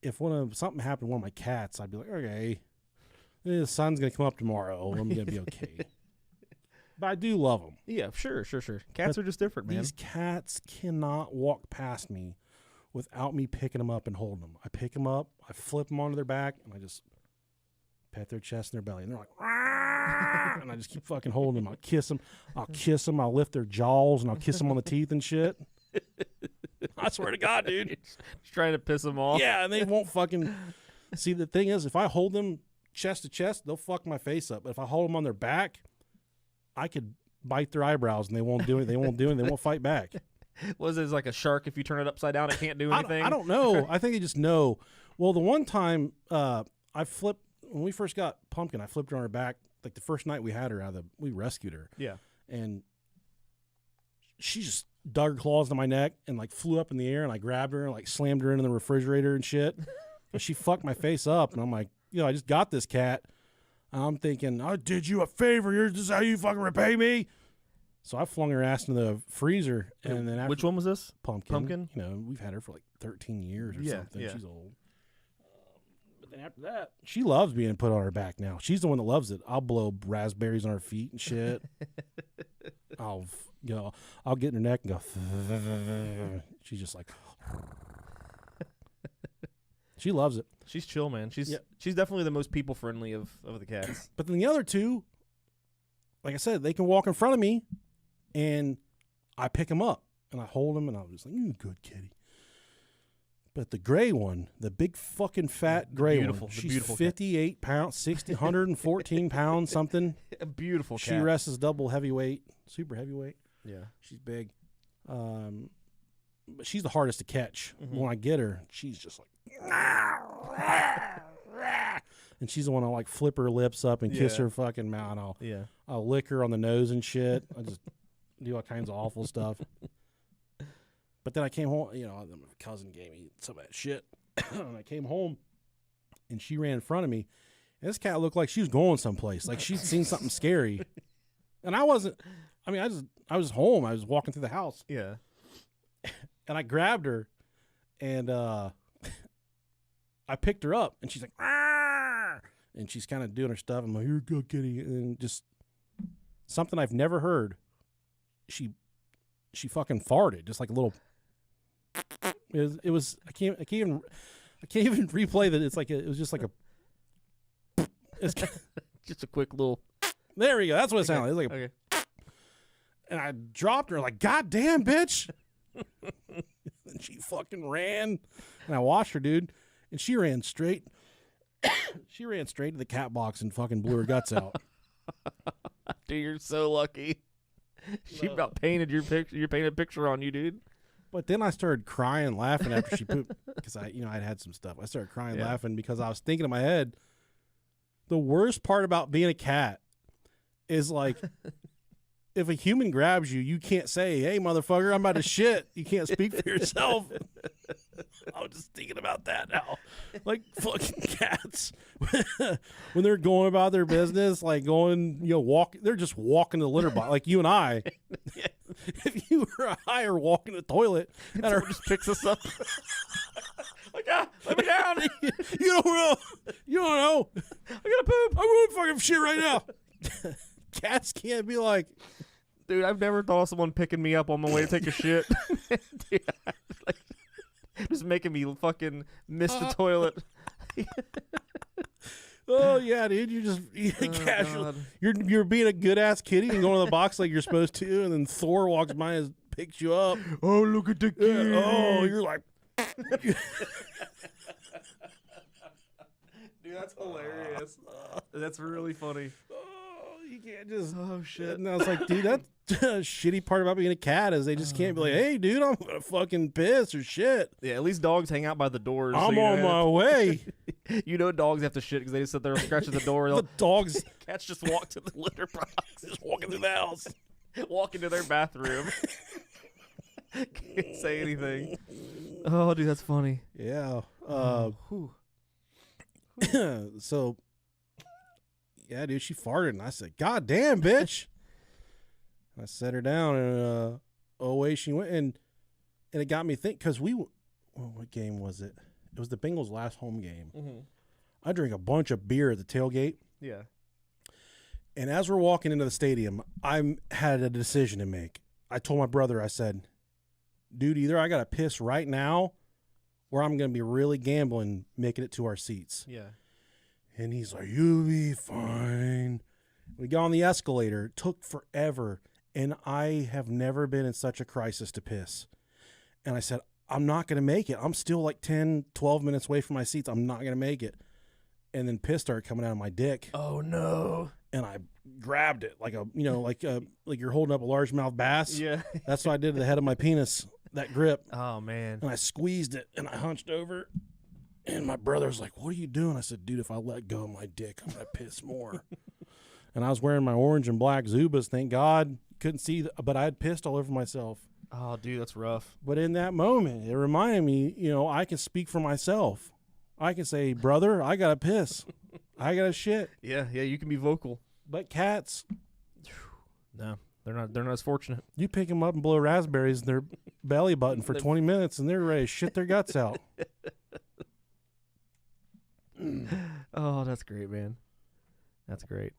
If something happened to one of my cats, I'd be like, okay, the sun's going to come up tomorrow. I'm going to be okay. But I do love them. Yeah, sure. Cats are just different, man. These cats cannot walk past me without me picking them up and holding them. I pick them up, I flip them onto their back, and I just pet their chest and their belly. And they're like, "Rah!" And I just keep fucking holding them. I'll kiss them. I'll lift their jaws, and I'll kiss them on the teeth and shit. I swear to God, dude. Just trying to piss them off. Yeah, and they won't fucking... See, the thing is, if I hold them chest to chest, they'll fuck my face up. But if I hold them on their back, I could bite their eyebrows, and they won't do it. They won't fight back. Was it like a shark? If you turn it upside down, it can't do anything? I don't know. I think they just know. Well, the one time when we first got Pumpkin, I flipped her on her back. Like the first night we had her we rescued her. Yeah. And she just dug her claws into my neck and like flew up in the air, and I grabbed her and like slammed her into the refrigerator and shit. But she fucked my face up, and I'm like, I just got this cat. I'm thinking, I did you a favor. This is how you fucking repay me. So I flung her ass into the freezer, and then after, which one was this? Pumpkin. You know, we've had her for like 13 years or something. Yeah. She's old. But then after that, she loves being put on her back now. She's the one that loves it. I'll blow raspberries on her feet and shit. I'll get in her neck and go. She's just like. She loves it. She's chill, man. She's definitely the most people friendly of the cats. But then the other two, like I said, they can walk in front of me, and I pick them up and I hold them, and I'm just like, good kitty. But the gray one, the big fucking fat gray one, she's 58 pounds, 114 pounds, something. A beautiful cat. She rests double heavyweight, super heavyweight. Yeah. She's big. But she's the hardest to catch. Mm-hmm. When I get her, she's just like, And she's the one I'll like flip her lips up and kiss Yeah. her fucking mouth. Yeah. I'll lick her on the nose and shit. I just do all kinds of awful stuff. But then I came home, you know, my cousin gave me some of that shit. And I came home and she ran in front of me. And this cat looked like she was going someplace. Like she'd seen something scary. And I wasn't, I mean, I was home. I was walking through the house. Yeah. And I grabbed her and I picked her up and she's like, "Arr!" And she's kind of doing her stuff. I'm like, "Here you go, kitty." And just something I've never heard. She fucking farted, just like a little. It was I can't even replay that. It's like it was just like a. It's Just a quick little. there we go. That's what it sounded like. It was like a, Okay. and I dropped her like, "God damn, bitch!" And she fucking ran, and I watched her, dude, and she ran straight. She ran straight to the cat box and fucking blew her guts out. Dude, you're so lucky. She about painted your picture. You painted a picture on you, dude. But then I started crying, laughing after she pooped because I'd had some stuff. I started crying, Yeah. laughing because I was thinking in my head, the worst part about being a cat is like, if a human grabs you, you can't say, "Hey, motherfucker, I'm about to shit." You can't speak for yourself. I was just thinking about that now. Like fucking cats, when they're going about their business, like going, walk. They're just walking the litter box, like you and I. If you or I are walking the toilet, and Someone just picks us up. Like, let me down. you don't know. You don't know. I gotta poop. I'm going to fucking shit right now. Cats can't be like, Dude, I've never thought of someone picking me up on my way to take a shit. Dude, like, just making me fucking miss the toilet. "Oh yeah, dude, you're casual. God. You're being a good ass kitty and going to the box like you're supposed to, and then Thor walks by and picks you up. Oh, look at the kid. Yeah, oh, you're like, Dude, that's hilarious. That's really funny. oh, you can't just. Oh, shit. And I was like, dude, that's the shitty part about being a cat is they just can't be like, "Hey, dude, I'm gonna fucking piss or shit. Yeah, at least dogs hang out by the doors. I'm on my way." You know dogs have to shit because they just sit there and scratch at the door. The dogs Cats just walk to the litter box. just walking through the house. Walk into their bathroom. Can't say anything. Oh, dude, that's funny. Yeah. Whew. So, yeah, dude, she farted, and I said, "God damn, bitch!" I set her down, and away she went, and it got me thinking because what game was it? It was the Bengals' last home game. Mm-hmm. I drank a bunch of beer at the tailgate, Yeah. and as we're walking into the stadium, I had a decision to make. I told my brother, I said, "Dude, either I got to piss right now, or I'm going to be really gambling making it to our seats." Yeah. And he's like, "You'll be fine." We got on the escalator. It took forever. And I have never been in such a crisis to piss. And I said, "I'm not going to make it. I'm still like 10, 12 minutes away from my seats. I'm not going to make it." And then piss started coming out of my dick. Oh, no. And I grabbed it like like you're holding up a largemouth bass. Yeah. That's what I did to the head of my penis, that grip. Oh, man. And I squeezed it and I hunched over. And my brother's like, "What are you doing?" I said, "Dude, if I let go of my dick, I'm going to piss more." And I was wearing my orange and black Zubas. Thank God. Couldn't see, but I had pissed all over myself. Oh, dude, that's rough. But in that moment, it reminded me, I can speak for myself. I can say, "Brother, I got to piss. I got to shit." Yeah, you can be vocal. But cats, No, they're not as fortunate. you pick them up and blow raspberries in their belly button for 20 minutes, and they're ready to shit their guts out. Oh, that's great, man. That's great.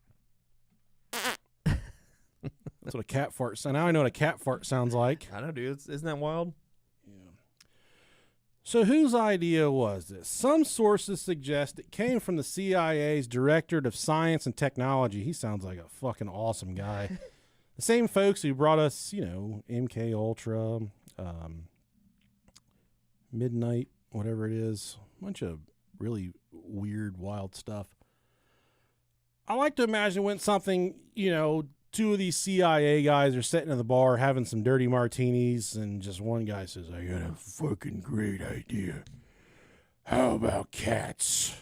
That's what a cat fart sounds. Now I know what a cat fart sounds like. I know, dude. Isn't that wild? Yeah. So whose idea was this? Some sources suggest it came from the CIA's Director of Science and Technology. He sounds like a fucking awesome guy. The same folks who brought us, MK Ultra, Midnight, whatever it is. A bunch of really weird, wild stuff. I like to imagine when something, two of these CIA guys are sitting in the bar having some dirty martinis, and just one guy says, "I got a fucking great idea. How about cats?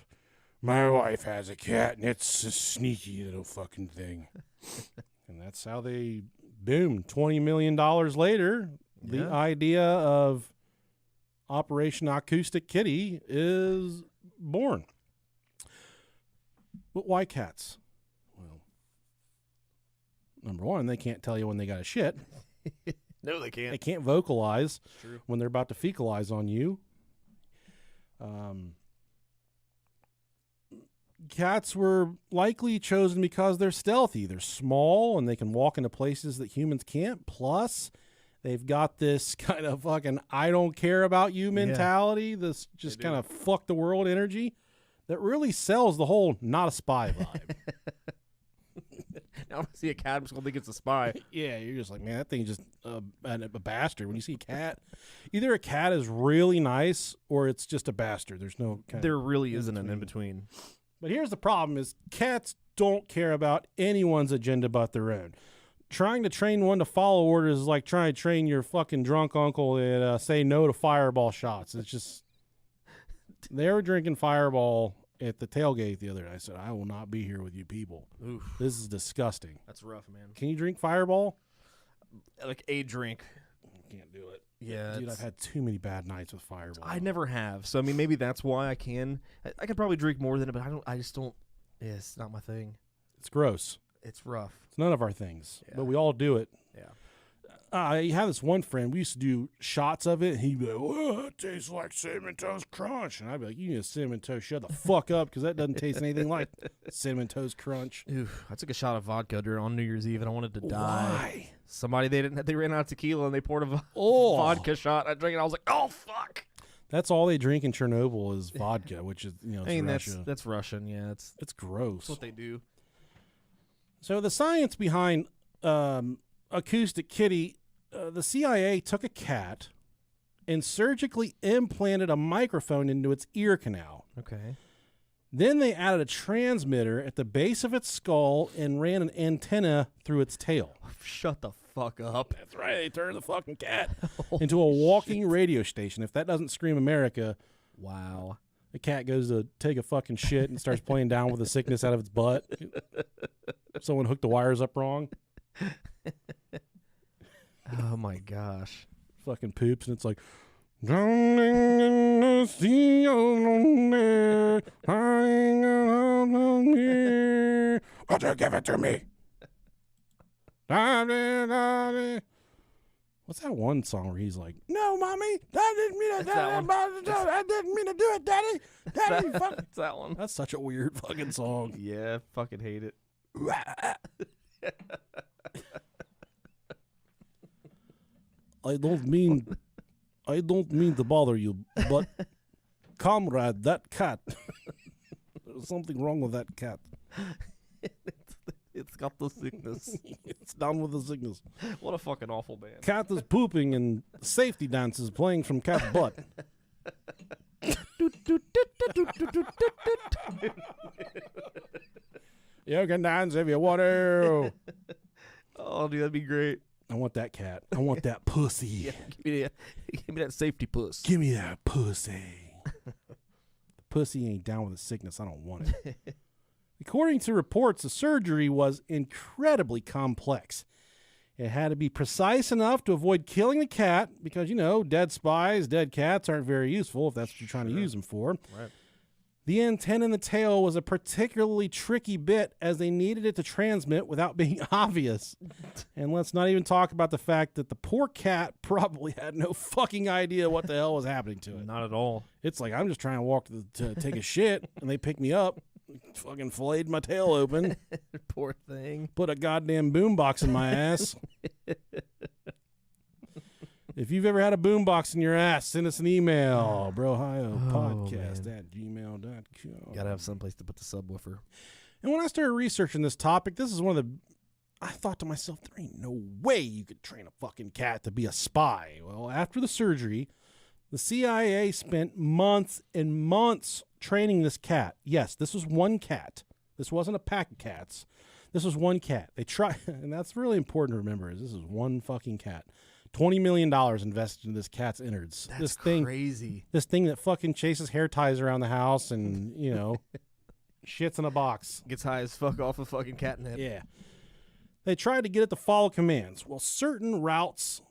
my wife has a cat, and it's a sneaky little fucking thing. And that's how they, boom, $20 million later, the idea of Operation Acoustic Kitty is born. But why cats? Well, number one, they can't tell you when they got a shit. No, they can't. They can't vocalize True. when they're about to fecalize on you. Cats were likely chosen because they're stealthy. They're small and they can walk into places that humans can't. Plus, they've got this kind of fucking I don't care about you mentality, this just kind of fuck the world energy that really sells the whole not a spy vibe. Now when I see a cat, I'm just gonna think it's a spy. Yeah, you're just like, man, that thing's just a bastard. When you see a cat, either a cat is really nice or it's just a bastard. There's no kind There of really isn't an in-between. But here's the problem is cats don't care about anyone's agenda but their own. Trying to train one to follow orders is like trying to train your fucking drunk uncle to say no to Fireball shots. It's just, they were drinking Fireball at the tailgate the other night. I said, I will not be here with you people. Oof. This is disgusting. That's rough, man. Can you drink Fireball? Like a drink. Can't do it. Yeah, Dude, I've had too many bad nights with Fireball. I never have. So I mean, maybe that's why I can. I could probably drink more than it, but I just don't. Yeah, it's not my thing. It's gross. It's rough. It's none of our things, Yeah. but we all do it. Yeah. I have this one friend. We used to do shots of it. And he'd be like, "Oh, it tastes like Cinnamon Toast Crunch," and I'd be like, "You need a Cinnamon Toast. Shut the fuck up, because that doesn't taste anything like Cinnamon Toast Crunch." Oof, I took a shot of vodka on New Year's Eve and I wanted to die. Why? Somebody they ran out of tequila and they poured a Oh, vodka shot. I drank it. I was like, oh fuck. That's all they drink in Chernobyl is vodka, which is it's I mean Russia. that's Russian. Yeah, it's gross. that's what they do. So the science behind Acoustic Kitty, the CIA took a cat and surgically implanted a microphone into its ear canal. Okay. Then they added a transmitter at the base of its skull and ran an antenna through its tail. Shut the fuck up. That's right. They turned the fucking cat into a walking radio station. If that doesn't scream America, Wow. the cat goes to take a fucking shit and starts playing down with the sickness out of its butt. Someone hooked the wires up wrong. Oh my gosh. Fucking poops, and it's like, drowning in the sea alone there, hanging out on me. Won't you give it to me? What's that one song where he's like, "No, mommy, I didn't mean to do it. I didn't mean to do it, daddy. Daddy, fuck." That's that one. That's such a weird fucking song. Yeah, fucking hate it. I don't mean to bother you, but comrade, that cat. There's something wrong with that cat. It's got the sickness. It's down with the sickness. What a fucking awful band. Cat is pooping and safety dance is playing from cat's butt. You can dance if you want to. Oh, dude, that'd be great. I want that cat. I want that pussy. Yeah, give me that safety puss. Give me that pussy. The pussy ain't down with the sickness. I don't want it. According to reports, the surgery was incredibly complex. It had to be precise enough to avoid killing the cat because, dead spies, dead cats aren't very useful if that's what you're trying to use them for. Right. The antenna in the tail was a particularly tricky bit as they needed it to transmit without being obvious. And let's not even talk about the fact that the poor cat probably had no fucking idea what the hell was happening to it. Not at all. It's like, I'm just trying to walk to take a shit, and they pick me up, fucking filleted my tail open, Poor thing. put a goddamn boombox in my ass. If you've ever had a boombox in your ass, send us an email, brohiopodcast@gmail.com. Gotta have someplace to put the subwoofer. And when I started researching this topic, this is one of the, I thought to myself, there ain't no way you could train a fucking cat to be a spy. Well, after the surgery, the CIA spent months and months training this cat. Yes, this was one cat. This wasn't a pack of cats. This was one cat. They tried, and that's really important to remember, is this is one fucking cat. $20 million invested in this cat's innards. That's crazy. This thing that fucking chases hair ties around the house and, Shits in a box. Gets high as fuck off of fucking catnip. Yeah. They tried to get it to follow commands. Well, certain routes,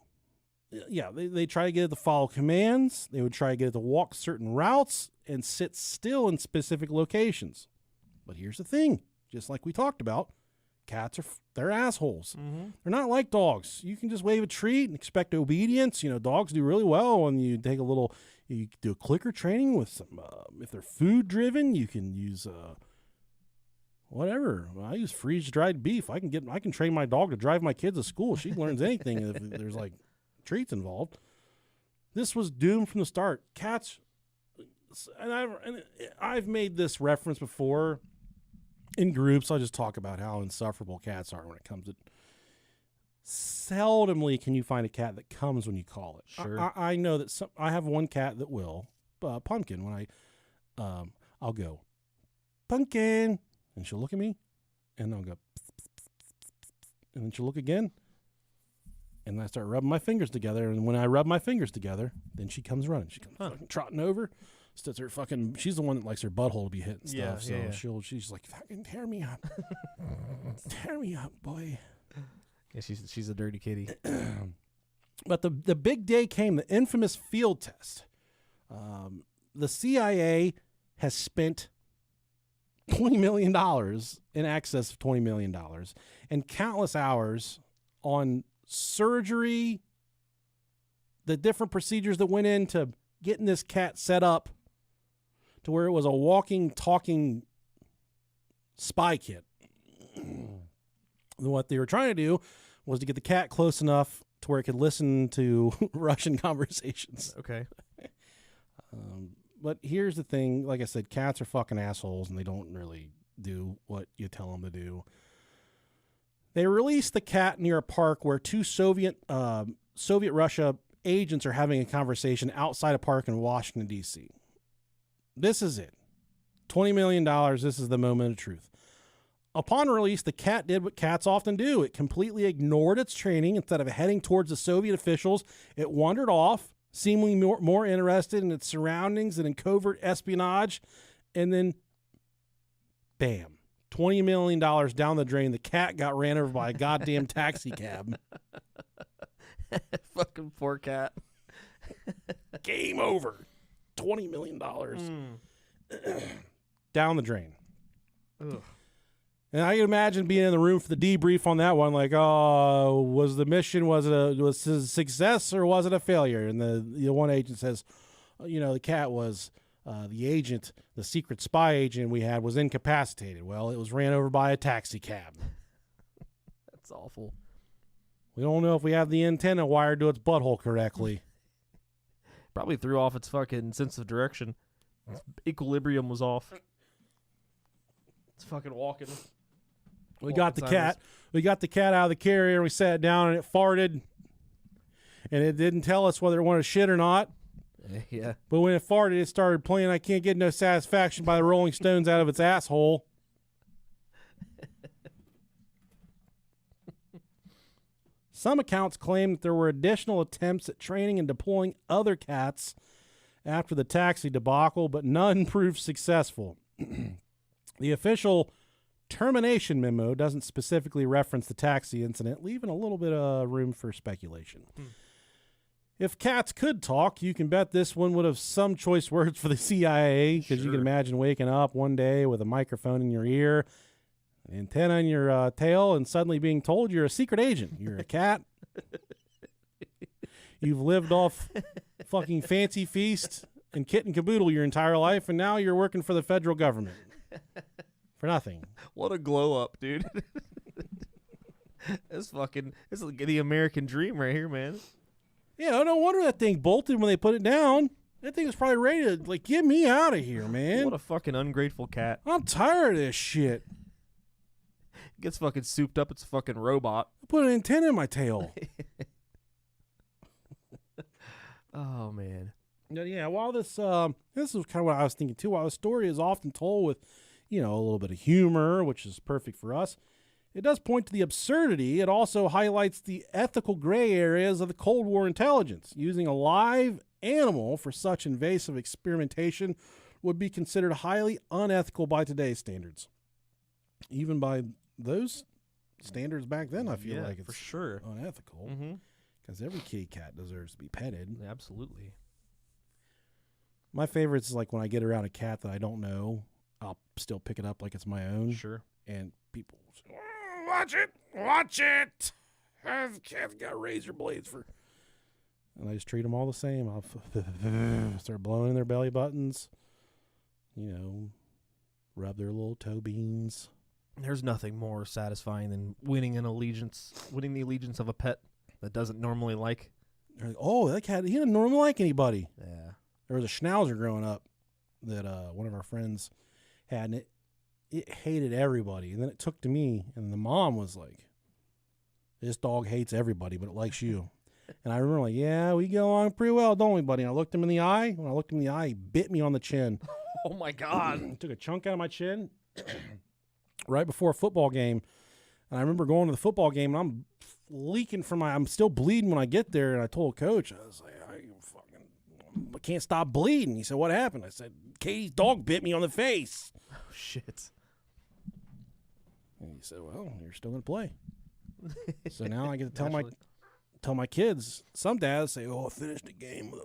they try to get it to follow commands. They would try to get it to walk certain routes and sit still in specific locations. But here's the thing, just like we talked about, cats they're assholes. Mm-hmm. They're not like dogs. You can just wave a treat and expect obedience. Dogs do really well when you take you do a clicker training with some, if they're food driven, you can use, whatever. I use freeze-dried beef. I can train my dog to drive my kids to school. She learns anything if there's like treats involved. This was doomed from the start. Cats, and I've made this reference before in groups. I'll just talk about how insufferable cats are when it comes to. Seldomly can you find a cat that comes when you call it. Sure. I know that I have one cat that will. Pumpkin. When I'll go, Pumpkin. And she'll look at me, and I'll go, and then she'll look again, and I start rubbing my fingers together. And when I rub my fingers together, then she comes running. She comes fucking trotting over. She's the one that likes her butthole to be hit and stuff. Yeah, she's like, fucking tear me up, tear me up, boy. Yeah, she's a dirty kitty. But the big day came, the infamous field test. The CIA has spent $20 million, in excess of $20 million, and countless hours on surgery, the different procedures that went into getting this cat set up to where it was a walking, talking spy kit. What they were trying to do was to get the cat close enough to where it could listen to Russian conversations. Okay. But here's the thing. Like I said, cats are fucking assholes, and they don't really do what you tell them to do. They released the cat near a park where two Soviet Russia agents are having a conversation outside a park in Washington, D.C. This is it. $20 million. This is the moment of truth. Upon release, the cat did what cats often do. It completely ignored its training. Instead of heading towards the Soviet officials, it wandered off, seemingly more interested in its surroundings than in covert espionage. And then, bam, $20 million down the drain. The cat got ran over by a goddamn taxi cab. Fucking poor cat. Game over. $20 million. Down the drain. Ugh. And I can imagine being in the room for the debrief on that one, like, oh, was the mission, was it a success or was it a failure? And the one agent says, the cat was, the agent, the secret spy agent we had was incapacitated. Well, it was ran over by a taxi cab. That's awful. We don't know if we have the antenna wired to its butthole correctly. Probably threw off its fucking sense of direction. Its equilibrium was off. It's fucking walking. We got the cat. We got the cat out of the carrier, and we sat down, and it farted. And it didn't tell us whether it wanted shit or not. Yeah. But when it farted, it started playing I Can't Get No Satisfaction by the Rolling Stones out of its asshole. Some accounts claim that there were additional attempts at training and deploying other cats after the taxi debacle, but none proved successful. The official termination memo doesn't specifically reference the taxi incident, leaving a little bit of room for speculation. If cats could talk, you can bet this one would have some choice words for the CIA, because you can imagine waking up one day with a microphone in your ear, an antenna in your tail, and suddenly being told you're a secret agent. You're a cat. You've lived off fucking Fancy Feast and Kit and Caboodle your entire life, and now you're working for the federal government. For nothing. What a glow up, dude. This is like the American dream right here, man. Yeah, no wonder that thing bolted when they put it down. That thing was probably ready to, get me out of here, man. What a fucking ungrateful cat. I'm tired of this shit. Gets fucking souped up. It's a fucking robot. I put an antenna in my tail. Oh, man. Yeah, while this is kind of what I was thinking, too. While the story is often told with, a little bit of humor, which is perfect for us, it does point to the absurdity. It also highlights the ethical gray areas of the Cold War intelligence. Using a live animal for such invasive experimentation would be considered highly unethical by today's standards. Even by those standards back then, I feel like it's for sure unethical. Because every kitty cat deserves to be petted. Absolutely. My favorites is like when I get around a cat that I don't know, I'll still pick it up like it's my own. Sure. And people say, "Oh, watch it. This cat's got razor blades for." And I just treat them all the same. I'll start blowing in their belly buttons, rub their little toe beans. There's nothing more satisfying than winning the allegiance of a pet that doesn't normally like. They're like, oh, that cat, he didn't normally like anybody. Yeah. There was a schnauzer growing up that one of our friends had, and it hated everybody. And then it took to me, and the mom was like, this dog hates everybody, but it likes you. And I remember like, yeah, we get along pretty well, don't we, buddy? And I looked him in the eye. When I looked him in the eye, he bit me on the chin. Oh, my God. Took a chunk out of my chin right before a football game. And I remember going to the football game, and I'm leaking from I'm still bleeding when I get there. And I told Coach, I was like, I can't stop bleeding. He said, what happened? I said, Katie's dog bit me on the face. Oh, shit. And he said, well, you're still going to play. So now I get to tell my kids. Some dads say, oh, I finished the game with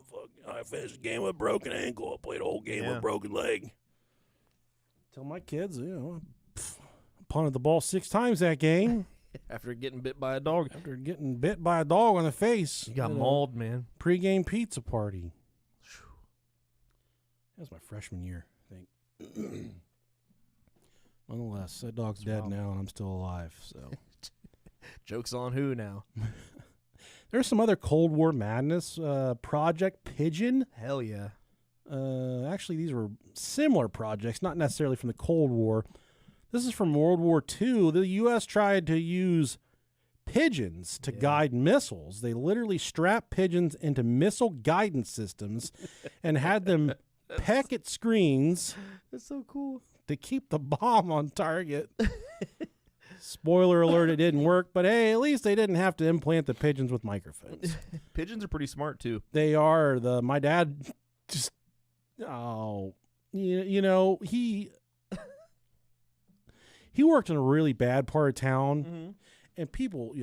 a broken ankle. I played a whole game with a broken leg. Tell my kids, I punted the ball 6 times that game. After getting bit by a dog. After getting bit by a dog on the face. You got mauled, man. Pre-game pizza party. That was my freshman year, I think. Nonetheless, that dog's dead now, and I'm still alive. So, joke's on who now? There's some other Cold War madness. Project Pigeon. Hell yeah. Actually, these were similar projects, not necessarily from the Cold War. This is from World War II. The U.S. tried to use pigeons to guide missiles. They literally strapped pigeons into missile guidance systems and had them peck at screens. That's so cool. To keep the bomb on target. Spoiler alert, it didn't work, but hey, at least they didn't have to implant the pigeons with microphones. Pigeons are pretty smart, too. They are. My dad just, he worked in a really bad part of town, and people,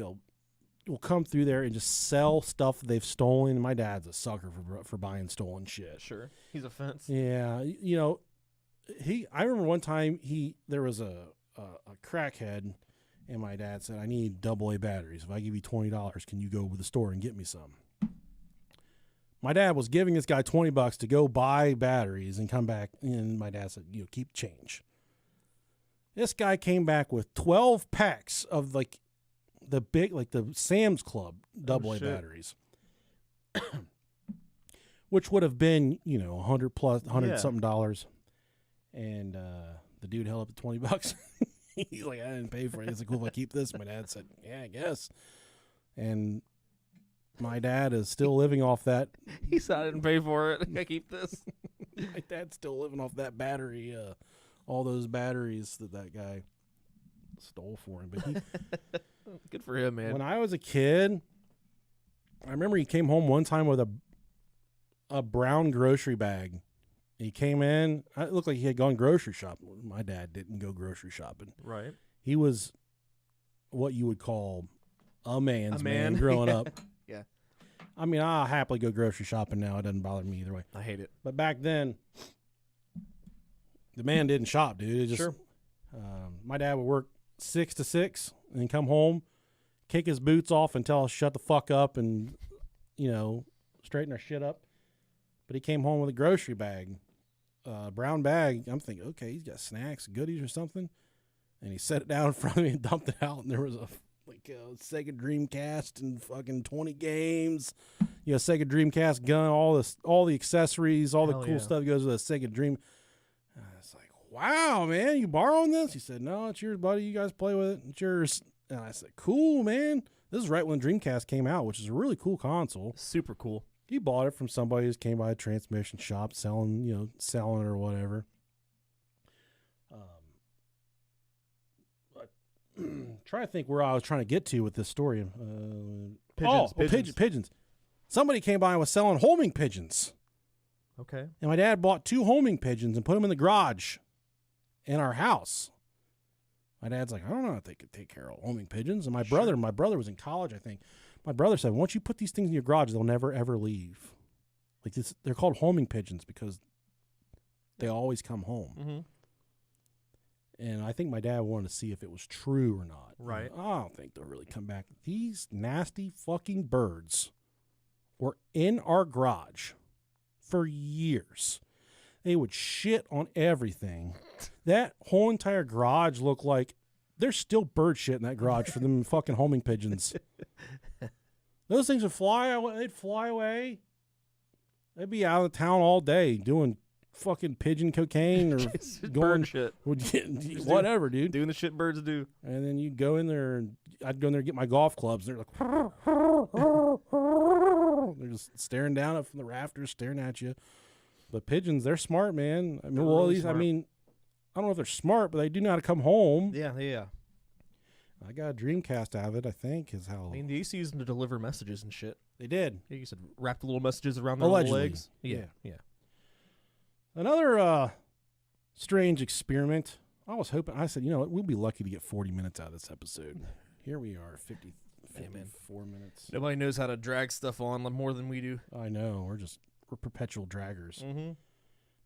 will come through there and just sell stuff that they've stolen. My dad's a sucker for buying stolen shit. Sure. He's a fence. Yeah. I remember one time there was a crackhead, and my dad said, I need AA batteries. If I give you $20, can you go to the store and get me some? My dad was giving this guy $20 to go buy batteries and come back, and my dad said, keep change. This guy came back with 12 packs of the big, the Sam's Club AA batteries, which would have been, $100 something dollars. And the dude held up the $20. He's like, I didn't pay for it. He's like, cool if I keep this. My dad said, yeah, I guess. And my dad is still living off that. He said, I didn't pay for it. I keep this. My dad's still living off that battery, all those batteries that guy stole for him. But good for him, man. When I was a kid, I remember he came home one time with a brown grocery bag. He came in. It looked like he had gone grocery shopping. My dad didn't go grocery shopping. Right. He was what you would call a man's man growing up. Yeah. I mean, I'll happily go grocery shopping now. It doesn't bother me either way. I hate it. But back then, the man didn't shop, dude. It just, sure. My dad would work 6 to 6 and then come home, kick his boots off and tell us shut the fuck up and, straighten our shit up. But he came home with a grocery bag, brown bag. I'm thinking, okay, he's got snacks, goodies or something. And he set it down in front of me and dumped it out. And there was a Sega Dreamcast and fucking 20 games. Sega Dreamcast gun, all the accessories, all the cool stuff that goes with a Sega Dream. It's like, wow, man, you borrowing this? He said, no, it's yours, buddy. You guys play with it. It's yours. And I said, cool, man. This is right when Dreamcast came out, which is a really cool console. Super cool. He bought it from somebody who came by a transmission shop selling it or whatever. Try to think where I was trying to get to with this story. Pigeons. Pigeons. Somebody came by and was selling homing pigeons. Okay. And my dad bought 2 homing pigeons and put them in the garage in our house. My dad's like, I don't know if they could take care of homing pigeons. And my brother was in college, I think. My brother said, once you put these things in your garage, they'll never, ever leave. Like this, they're called homing pigeons because they always come home. Mm-hmm. And I think my dad wanted to see if it was true or not. Right. I don't think they'll really come back. These nasty fucking birds were in our garage for years. They would shit on everything. That whole entire garage looked like there's still bird shit in that garage for them fucking homing pigeons. Those things would fly away. They'd fly away. They'd be out of town all day doing fucking pigeon cocaine or going bird shit. Whatever, dude. Doing the shit birds do. And then you'd go in there and I'd go in there and get my golf clubs. And they're like, they're just staring down up from the rafters, staring at you. But pigeons, they're smart, man. I mean, They're well, really at least, smart. I mean, I don't know if they're smart, but they do know how to come home. Yeah. I got a Dreamcast out of it, I think, is how. I mean, they used to use them to deliver messages and shit. They did. Yeah, you said wrap the little messages around their little Allegedly. legs. Yeah. Another strange experiment. I was hoping, I said, you know what, we'll be lucky to get 40 minutes out of this episode. Here we are, 54 minutes. Nobody knows how to drag stuff on more than we do. I know, we're perpetual draggers. Mm-hmm.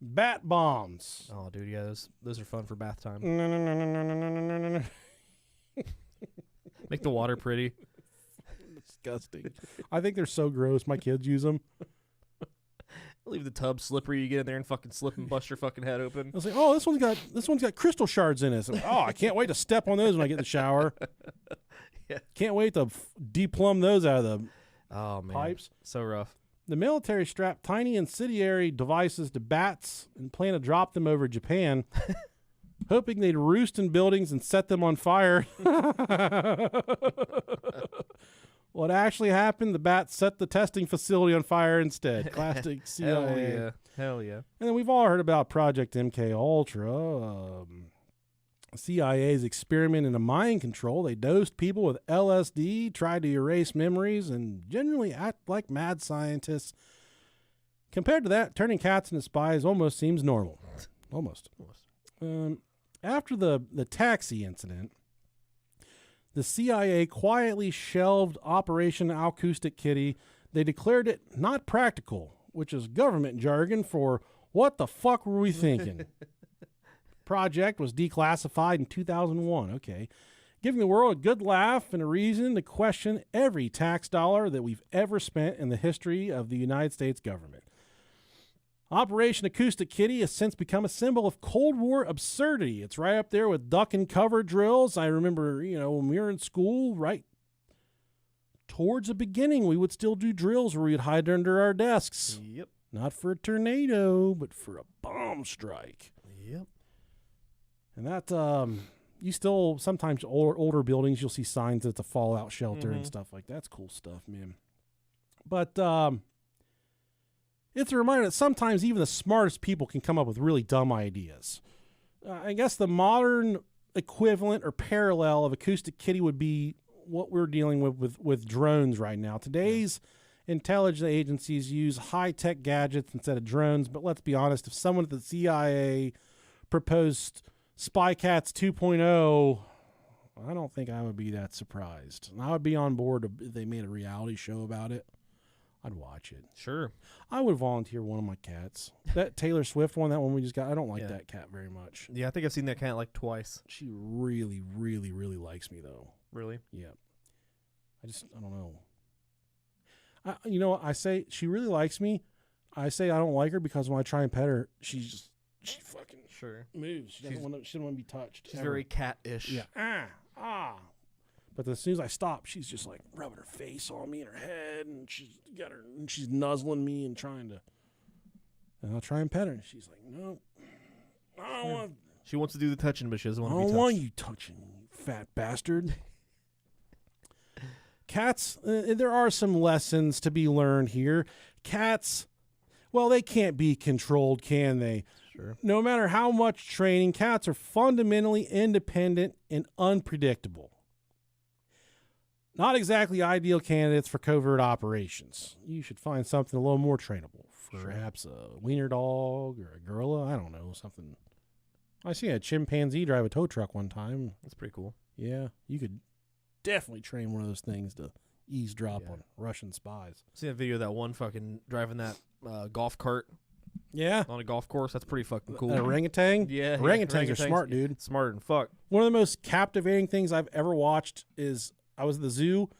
Bat bombs. Oh, dude, yeah, those are fun for bath time. No. Make the water pretty. Disgusting. I think they're so gross. My kids use them. Leave the tub slippery. You get in there and fucking slip and bust your fucking head open. I was like, oh, this one's got crystal shards in it. So, oh, I can't wait to step on those when I get in the shower. Yeah. Can't wait to deplumb those out of the pipes. So rough. The military strapped tiny incendiary devices to bats and plan to drop them over Japan, hoping they'd roost in buildings and set them on fire. What actually happened, the bats set the testing facility on fire instead. Classic CIA. Hell yeah. And then we've all heard about Project MK Ultra. CIA's experiment into mind control. They dosed people with LSD, tried to erase memories, and generally act like mad scientists. Compared to that, turning cats into spies almost seems normal. Almost. After the taxi incident, the CIA quietly shelved Operation Acoustic Kitty. They declared it not practical, which is government jargon for what the fuck were we thinking? Project was declassified in 2001. Okay. Giving the world a good laugh and a reason to question every tax dollar that we've ever spent in the history of the United States government. Operation Acoustic Kitty has since become a symbol of Cold War absurdity. It's right up there with duck and cover drills. I remember, when we were in school, right towards the beginning, we would still do drills where we'd hide under our desks. Yep. Not for a tornado, but for a bomb strike. Yep. And that, you still, sometimes older buildings, you'll see signs that it's a fallout shelter and stuff like that. That's cool stuff, man. But, it's a reminder that sometimes even the smartest people can come up with really dumb ideas. I guess the modern equivalent or parallel of Acoustic Kitty would be what we're dealing with drones right now. Today's intelligence agencies use high-tech gadgets instead of drones, but let's be honest, if someone at the CIA proposed Spy Cats 2.0, I don't think I would be that surprised. I would be on board if they made a reality show about it. I'd watch it. Sure. I would volunteer one of my cats. That Taylor Swift one, that one we just got, I don't like that cat very much. Yeah, I think I've seen that cat like twice. She really, really, really likes me, though. Really? Yeah. I don't know. I say she really likes me. I say I don't like her because when I try and pet her, she fucking moves. She doesn't want to be touched. She's ever. very cat-ish. Yeah. But as soon as I stop, she's just like rubbing her face on me and her head, and she's nuzzling me and trying to. And I'll try and pet her, and she's like, "No, I don't want." She wants to do the touching, but she doesn't want to be I touched. don't want you touching, you fat bastard. Cats, there are some lessons to be learned here. Cats, well, they can't be controlled, can they? Sure. No matter how much training, cats are fundamentally independent and unpredictable. Not exactly ideal candidates for covert operations. You should find something a little more trainable. perhaps a wiener dog or a gorilla. I don't know, something. I seen a chimpanzee drive a tow truck one time. That's pretty cool. Yeah, you could definitely train one of those things to eavesdrop on Russian spies. See that video of that one fucking driving that golf cart Yeah. on a golf course? That's pretty fucking cool. An orangutan? Yeah. Orangutans are smart, dude. Smarter than fuck. One of the most captivating things I've ever watched is I was at the zoo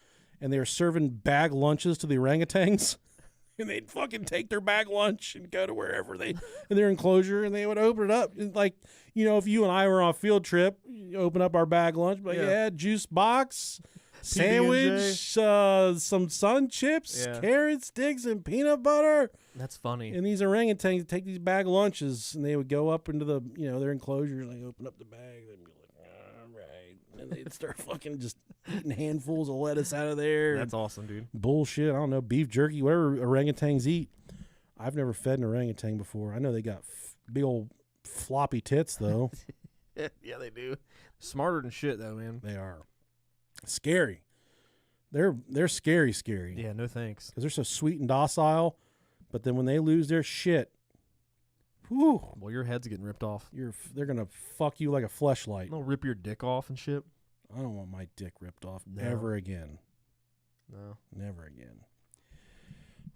and they were serving bag lunches to the orangutans. And they'd fucking take their bag lunch and go to wherever in their enclosure, and they would open it up. And like, if you and I were on a field trip, you open up our bag lunch, but juice box, sandwich, some sun chips, carrot sticks, and peanut butter. That's funny. And these orangutans would take these bag lunches, and they would go up into the, their enclosures, and they open up the bag, and they'd be like, all right. And they'd start fucking just eating handfuls of lettuce out of there. That's awesome, dude. Bullshit. I don't know. Beef jerky, whatever orangutans eat. I've never fed an orangutan before. I know they got big old floppy tits, though. Yeah, they do. Smarter than shit, though, man. They are. Scary. They're scary. Yeah, no thanks. Because they're so sweet and docile. But then when they lose their shit, whew. Well, your head's getting ripped off. They're going to fuck you like a fleshlight. They'll rip your dick off and shit. I don't want my dick ripped off No. ever again. No. Never again.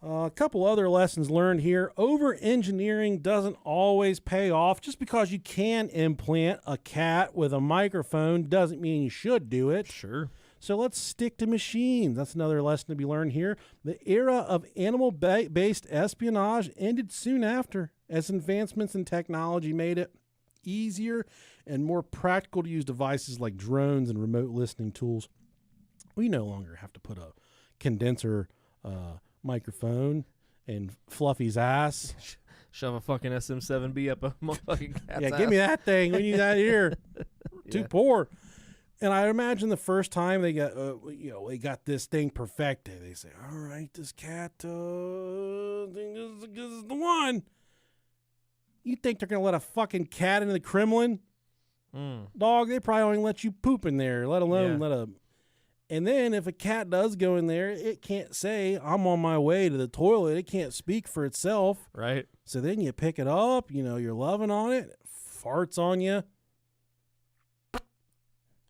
A couple other lessons learned here. Over-engineering doesn't always pay off. Just because you can implant a cat with a microphone doesn't mean you should do it. Sure. So let's stick to machines. That's another lesson to be learned here. The era of animal-based espionage ended soon after, as advancements in technology made it easier and more practical to use devices like drones and remote listening tools. We no longer have to put a condenser microphone in Fluffy's ass. Shove a fucking SM7B up a motherfucking cat's ass. Give me that thing. We need that here. Too poor. And I imagine the first time they got, they got this thing perfected. They say, "All right, this cat, I think this is the one." You think they're gonna let a fucking cat into the Kremlin? Dog, they probably only let you poop in there, let alone let a. And then if a cat does go in there, it can't say, "I'm on my way to the toilet." It can't speak for itself. Right. So then you pick it up, you're loving on it, farts on you.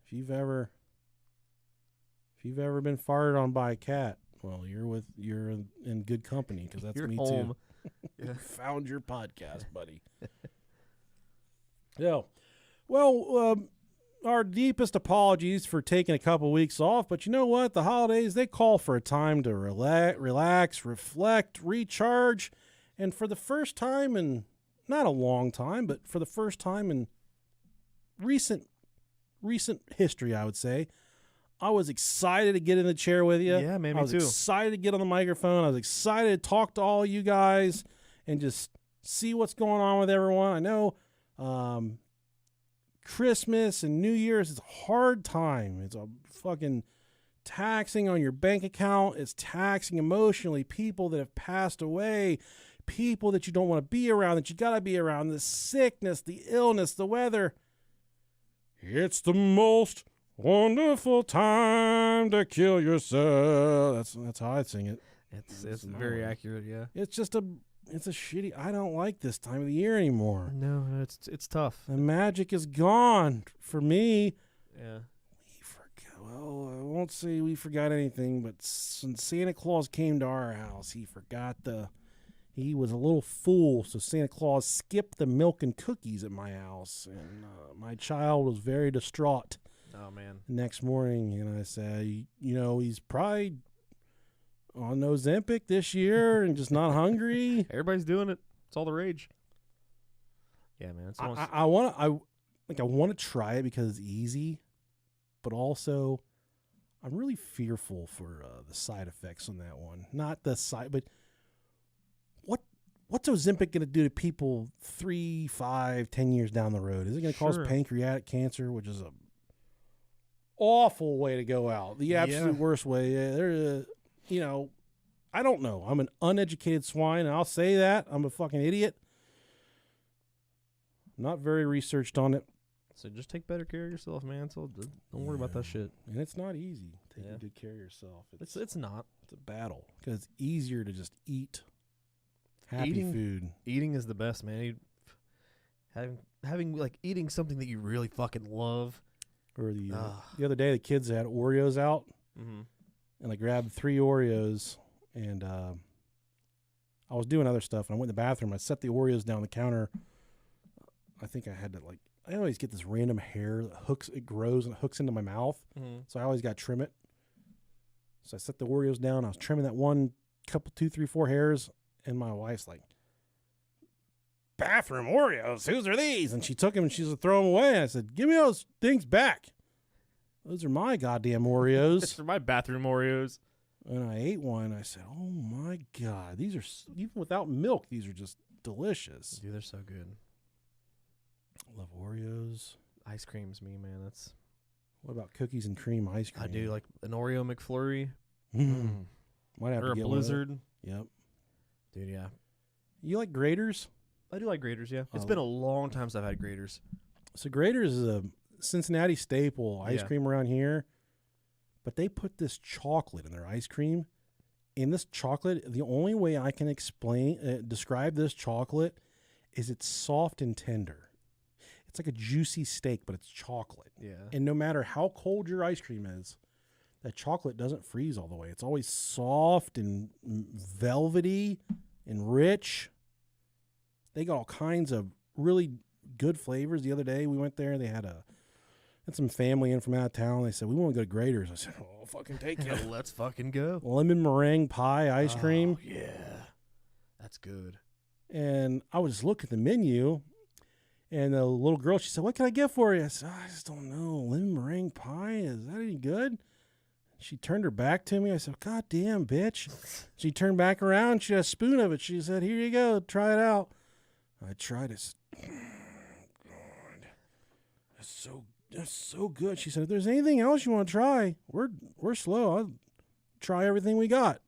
If you've ever been farted on by a cat, well, you're in good company, because that's You're me home. too. Found your podcast, buddy. Yeah. Well, our deepest apologies for taking a couple weeks off, but you know what? The holidays, they call for a time to relax, reflect, recharge, and for the first time in, not a long time, but for the first time in recent history, I would say, I was excited to get in the chair with you. Yeah, man, me I was too. excited to get on the microphone. I was excited to talk to all you guys and just see what's going on with everyone. I know Christmas and New Year's is a hard time. It's a fucking taxing on your bank account. It's taxing emotionally. People that have passed away, people that you don't want to be around, that you got to be around, the sickness, the illness, the weather. It's the most wonderful time to kill yourself. That's how I sing it. It's very accurate, yeah. It's a shitty. I don't like this time of the year anymore. No, it's tough. The magic is gone for me. Yeah. We forgot. Well, I won't say we forgot anything, but since Santa Claus came to our house, he was a little fool, so Santa Claus skipped the milk and cookies at my house, and my child was very distraught. Oh, man. The next morning, and I said, he's probably on Ozempic this year and just not hungry. Everybody's doing it. It's all the rage. Yeah, man. It's almost... I want to try it because it's easy, but also I'm really fearful for the side effects on that one. Not the side, but what's Ozempic going to do to people 3, 5, 10 years down the road? Is it going to cause pancreatic cancer, which is a awful way to go out? The absolute worst way. I don't know. I'm an uneducated swine, and I'll say that. I'm a fucking idiot. Not very researched on it. So just take better care of yourself, man. So don't worry about that shit. And it's not easy taking good care of yourself. It's not. It's a battle because it's easier to just eat Happy food. Eating is the best, man. Having like eating something that you really fucking love. Or the other day, the kids had Oreos out, and I grabbed 3 Oreos, and I was doing other stuff, and I went in the bathroom. I set the Oreos down on the counter. I think I had to I always get this random hair that it grows and it hooks into my mouth, so I always got to trim it. So I set the Oreos down. I was trimming that one couple, 2, 3, 4 hairs, and my wife's like, bathroom Oreos, whose are these? And she took them and she was throwing them away. I said, give me those things back. Those are my goddamn Oreos. Those are my bathroom Oreos. And I ate one. I said, oh my God, these are, even without milk, these are just delicious. Dude, they're so good. I love Oreos. Ice cream's me, man. That's. What about cookies and cream ice cream? I do like an Oreo McFlurry. Might have or to a get Blizzard. One. Yep. Dude, yeah. You like Graders? I do like Graders, yeah. It's been a long time since I've had Graders. So Graders is a Cincinnati staple ice cream around here, but they put this chocolate in their ice cream. In this chocolate, the only way I can describe this chocolate is it's soft and tender. It's like a juicy steak, but it's chocolate. Yeah. And no matter how cold your ice cream is, that chocolate doesn't freeze all the way. It's always soft and velvety and rich. They got all kinds of really good flavors. The other day we went there, they had some family in from out of town. They said, we want to go to Graders. I said, oh, fucking take it. Let's fucking go. Lemon meringue pie ice cream. Yeah. That's good. And I was just looking at the menu, and the little girl, she said, what can I get for you? I said, I just don't know. Lemon meringue pie, is that any good? She turned her back to me. I said, God damn, bitch. She turned back around. She had a spoon of it. She said, here you go. Try it out. I tried it. God, that's so good. She said, if there's anything else you want to try, we're slow. I'll try everything we got.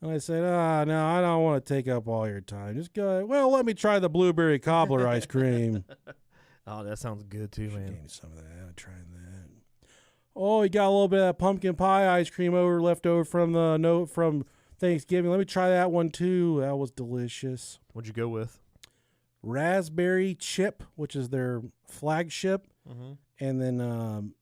And I said, no, I don't want to take up all your time. Just go, well, let me try the blueberry cobbler ice cream. Oh, that sounds good too, She man. gave me some of that. I tried that. Oh, you got a little bit of that pumpkin pie ice cream left over from Thanksgiving. Let me try that one too. That was delicious. What'd you go with? Raspberry chip, which is their flagship, and then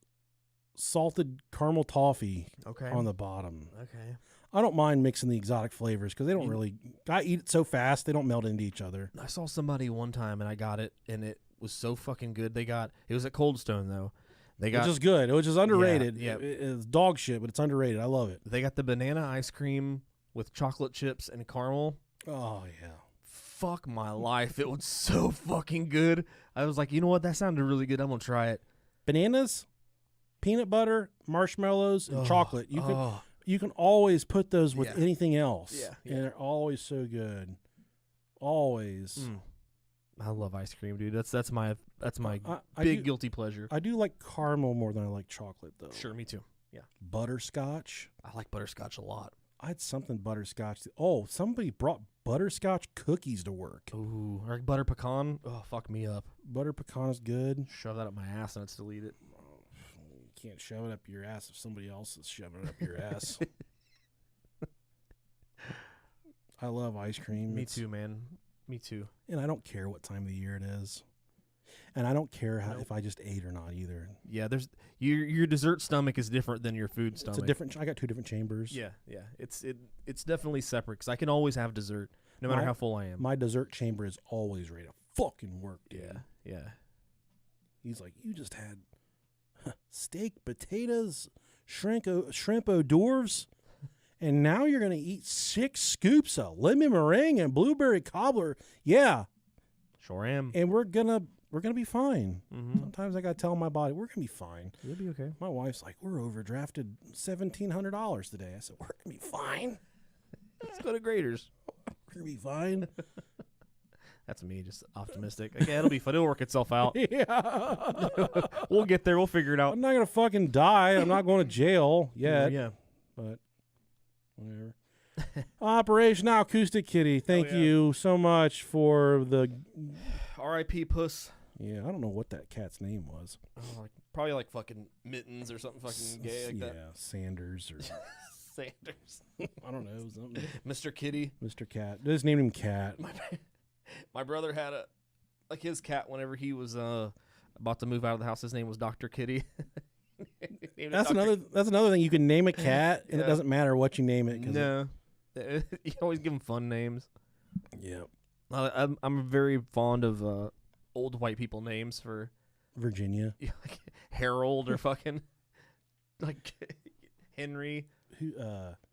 salted caramel toffee on the bottom. Okay. I don't mind mixing the exotic flavors because they don't really. I eat it so fast they don't melt into each other. I saw somebody one time and I got it and it was so fucking good. It was at Cold Stone though. Which is good. Which is underrated. Yeah. It's dog shit, but it's underrated. I love it. They got the banana ice cream with chocolate chips and caramel. Oh yeah. Fuck my life. It was so fucking good. I was like, you know what? That sounded really good. I'm going to try it. Bananas, peanut butter, marshmallows, and chocolate. You can always put those with anything else. Yeah. And they're always so good. Always. I love ice cream, dude. That's my I guilty pleasure. I do like caramel more than I like chocolate, though. Sure, me too. Yeah. Butterscotch. I like butterscotch a lot. I had something butterscotch. Oh, somebody brought butterscotch cookies to work. Ooh, or like butter pecan. Oh, fuck me up. Butter pecan is good. Shove that up my ass and I'd still eat it. You can't shove it up your ass if somebody else is shoving it up your ass. I love ice cream. Me too, man. Me too. And I don't care what time of the year it is. And I don't care if I just ate or not either. Yeah, there's your dessert stomach is different than your food stomach. It's a different. I got 2 different chambers. Yeah. It's definitely separate because I can always have dessert no matter how full I am. My dessert chamber is always ready to fucking work, dude. Yeah. He's like, you just had steak, potatoes, shrimp hors d'oeuvres, and now you're gonna eat 6 scoops of lemon meringue and blueberry cobbler. Yeah, sure am. And we're gonna be fine. Sometimes I gotta tell my body we're gonna be fine. You'll be okay. My wife's like, we're overdrafted $1,700 today. I said, we're gonna be fine. Let's go to Graders. We're gonna be fine. That's me, just optimistic. Okay, it'll be fun. It'll work itself out. Yeah. We'll get there. We'll figure it out. I'm not gonna fucking die. I'm not going to jail yet. Yeah. But whatever. Operation Acoustic Kitty. Thank you so much for the R.I.P. Puss. Yeah, I don't know what that cat's name was. Probably like fucking Mittens or something fucking gay like that. Yeah, Sanders or Sanders. I don't know, something. Mr. Kitty. Mr. Cat. Just named him Cat. My brother had his cat whenever he was about to move out of the house. His name was Dr. Kitty. That's another thing. You can name a cat, and it doesn't matter what you name it. No, you always give them fun names. Yeah. I'm very fond of old white people names for Virginia. like Harold or fucking like Henry,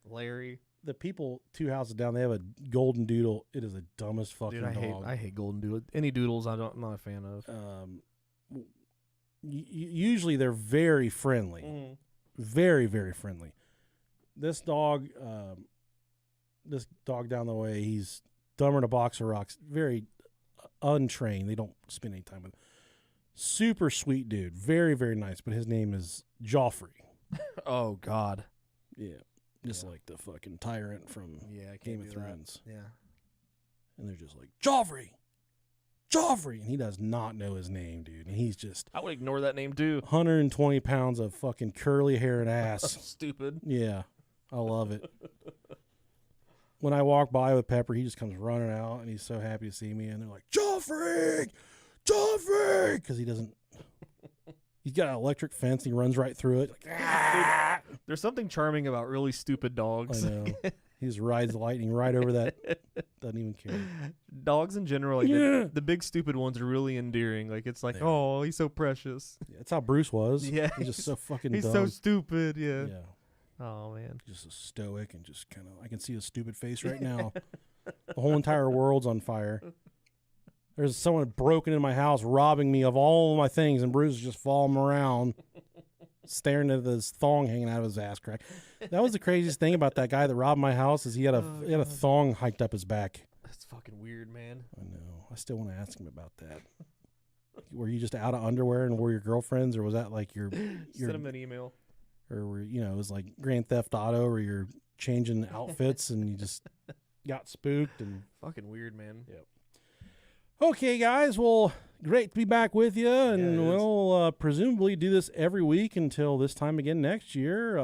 Larry. The people 2 houses down, they have a golden doodle. It is the dumbest fucking Dude, I hate golden doodle. Any doodles, I'm not a fan of. Usually they're very friendly, very, very friendly. This dog down the way, he's dumber than a box of rocks. Very untrained. They don't spend any time with him. Super sweet dude. Very, very nice. But his name is Joffrey. Oh, God. Yeah. Just like the fucking tyrant from Game of Thrones. Yeah. And they're just like, Joffrey! Joffrey! And he does not know his name, dude. And he's just I would ignore that name, too. 120 pounds of fucking curly hair and ass. Stupid. Yeah. I love it. When I walk by with Pepper, he just comes running out, and he's so happy to see me. And they're like, Joffrey! Joffrey! Because he's got an electric fence, and he runs right through it. Like, ah! There's something charming about really stupid dogs. I know. He just rides the lightning right over that. Doesn't even care. Dogs in general, like the big stupid ones are really endearing. Like it's like, oh, he's so precious. Yeah, that's how Bruce was. Yeah, he's just so fucking he's dumb. so stupid. Yeah. Yeah. Oh man. Just a stoic and just kind of, I can see his stupid face right now. The whole entire world's on fire. There's someone broken in my house, robbing me of all of my things, and Bruce is just following around, staring at this thong hanging out of his ass crack. That was the craziest thing about that guy that robbed my house is he had a thong hiked up his back. That's fucking weird, man. I know. I still want to ask him about that. Were you just out of underwear and were your girlfriends, or was that like your Send him an email? Or were it was like Grand Theft Auto, where you're changing outfits and you just got spooked and fucking weird, man. Yep. Okay, guys. Well, great to be back with you, and we'll presumably do this every week until this time again next year.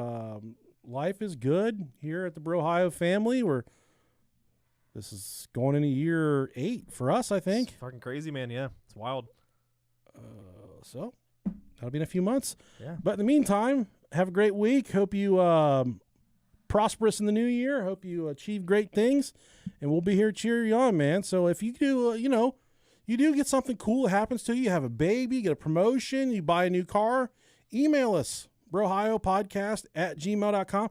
Life is good here at the Brohio family. This is going into year 8 for us, I think. It's fucking crazy, man. Yeah, it's wild. So that'll be in a few months. Yeah. But in the meantime, have a great week. Hope you prosperous in the new year. Hope you achieve great things, and we'll be here to cheer you on, man. So if you do, you do get something cool that happens to you, you have a baby, you get a promotion, you buy a new car, email us, brohiopodcast@gmail.com.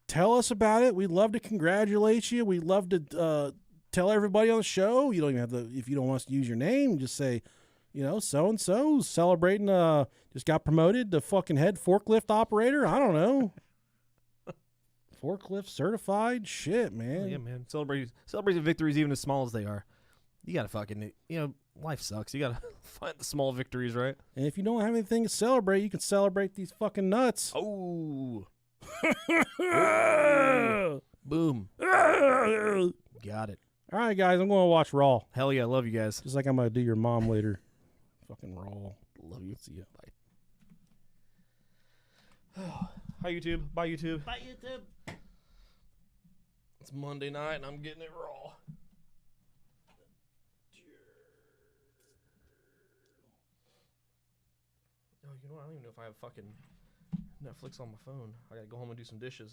Tell us about it. We'd love to congratulate you. We'd love to tell everybody on the show. You don't even have to, if you don't want us to use your name, just say, so-and-so celebrating, just got promoted to fucking head forklift operator. I don't know. Forklift certified? Shit, man. Oh, yeah, man. Celebrate the victories even as small as they are. You gotta fucking, life sucks. You gotta find the small victories, right? And if you don't have anything to celebrate, you can celebrate these fucking nuts. Oh. Boom. Got it. All right, guys, I'm going to watch Raw. Hell yeah, love you guys. Just like I'm going to do your mom later. Fucking Raw. Love you. See ya. Bye. Hi, YouTube. Bye, YouTube. Bye, YouTube. It's Monday night, and I'm getting it raw. Oh, you know what? I don't even know if I have fucking Netflix on my phone. I gotta go home and do some dishes.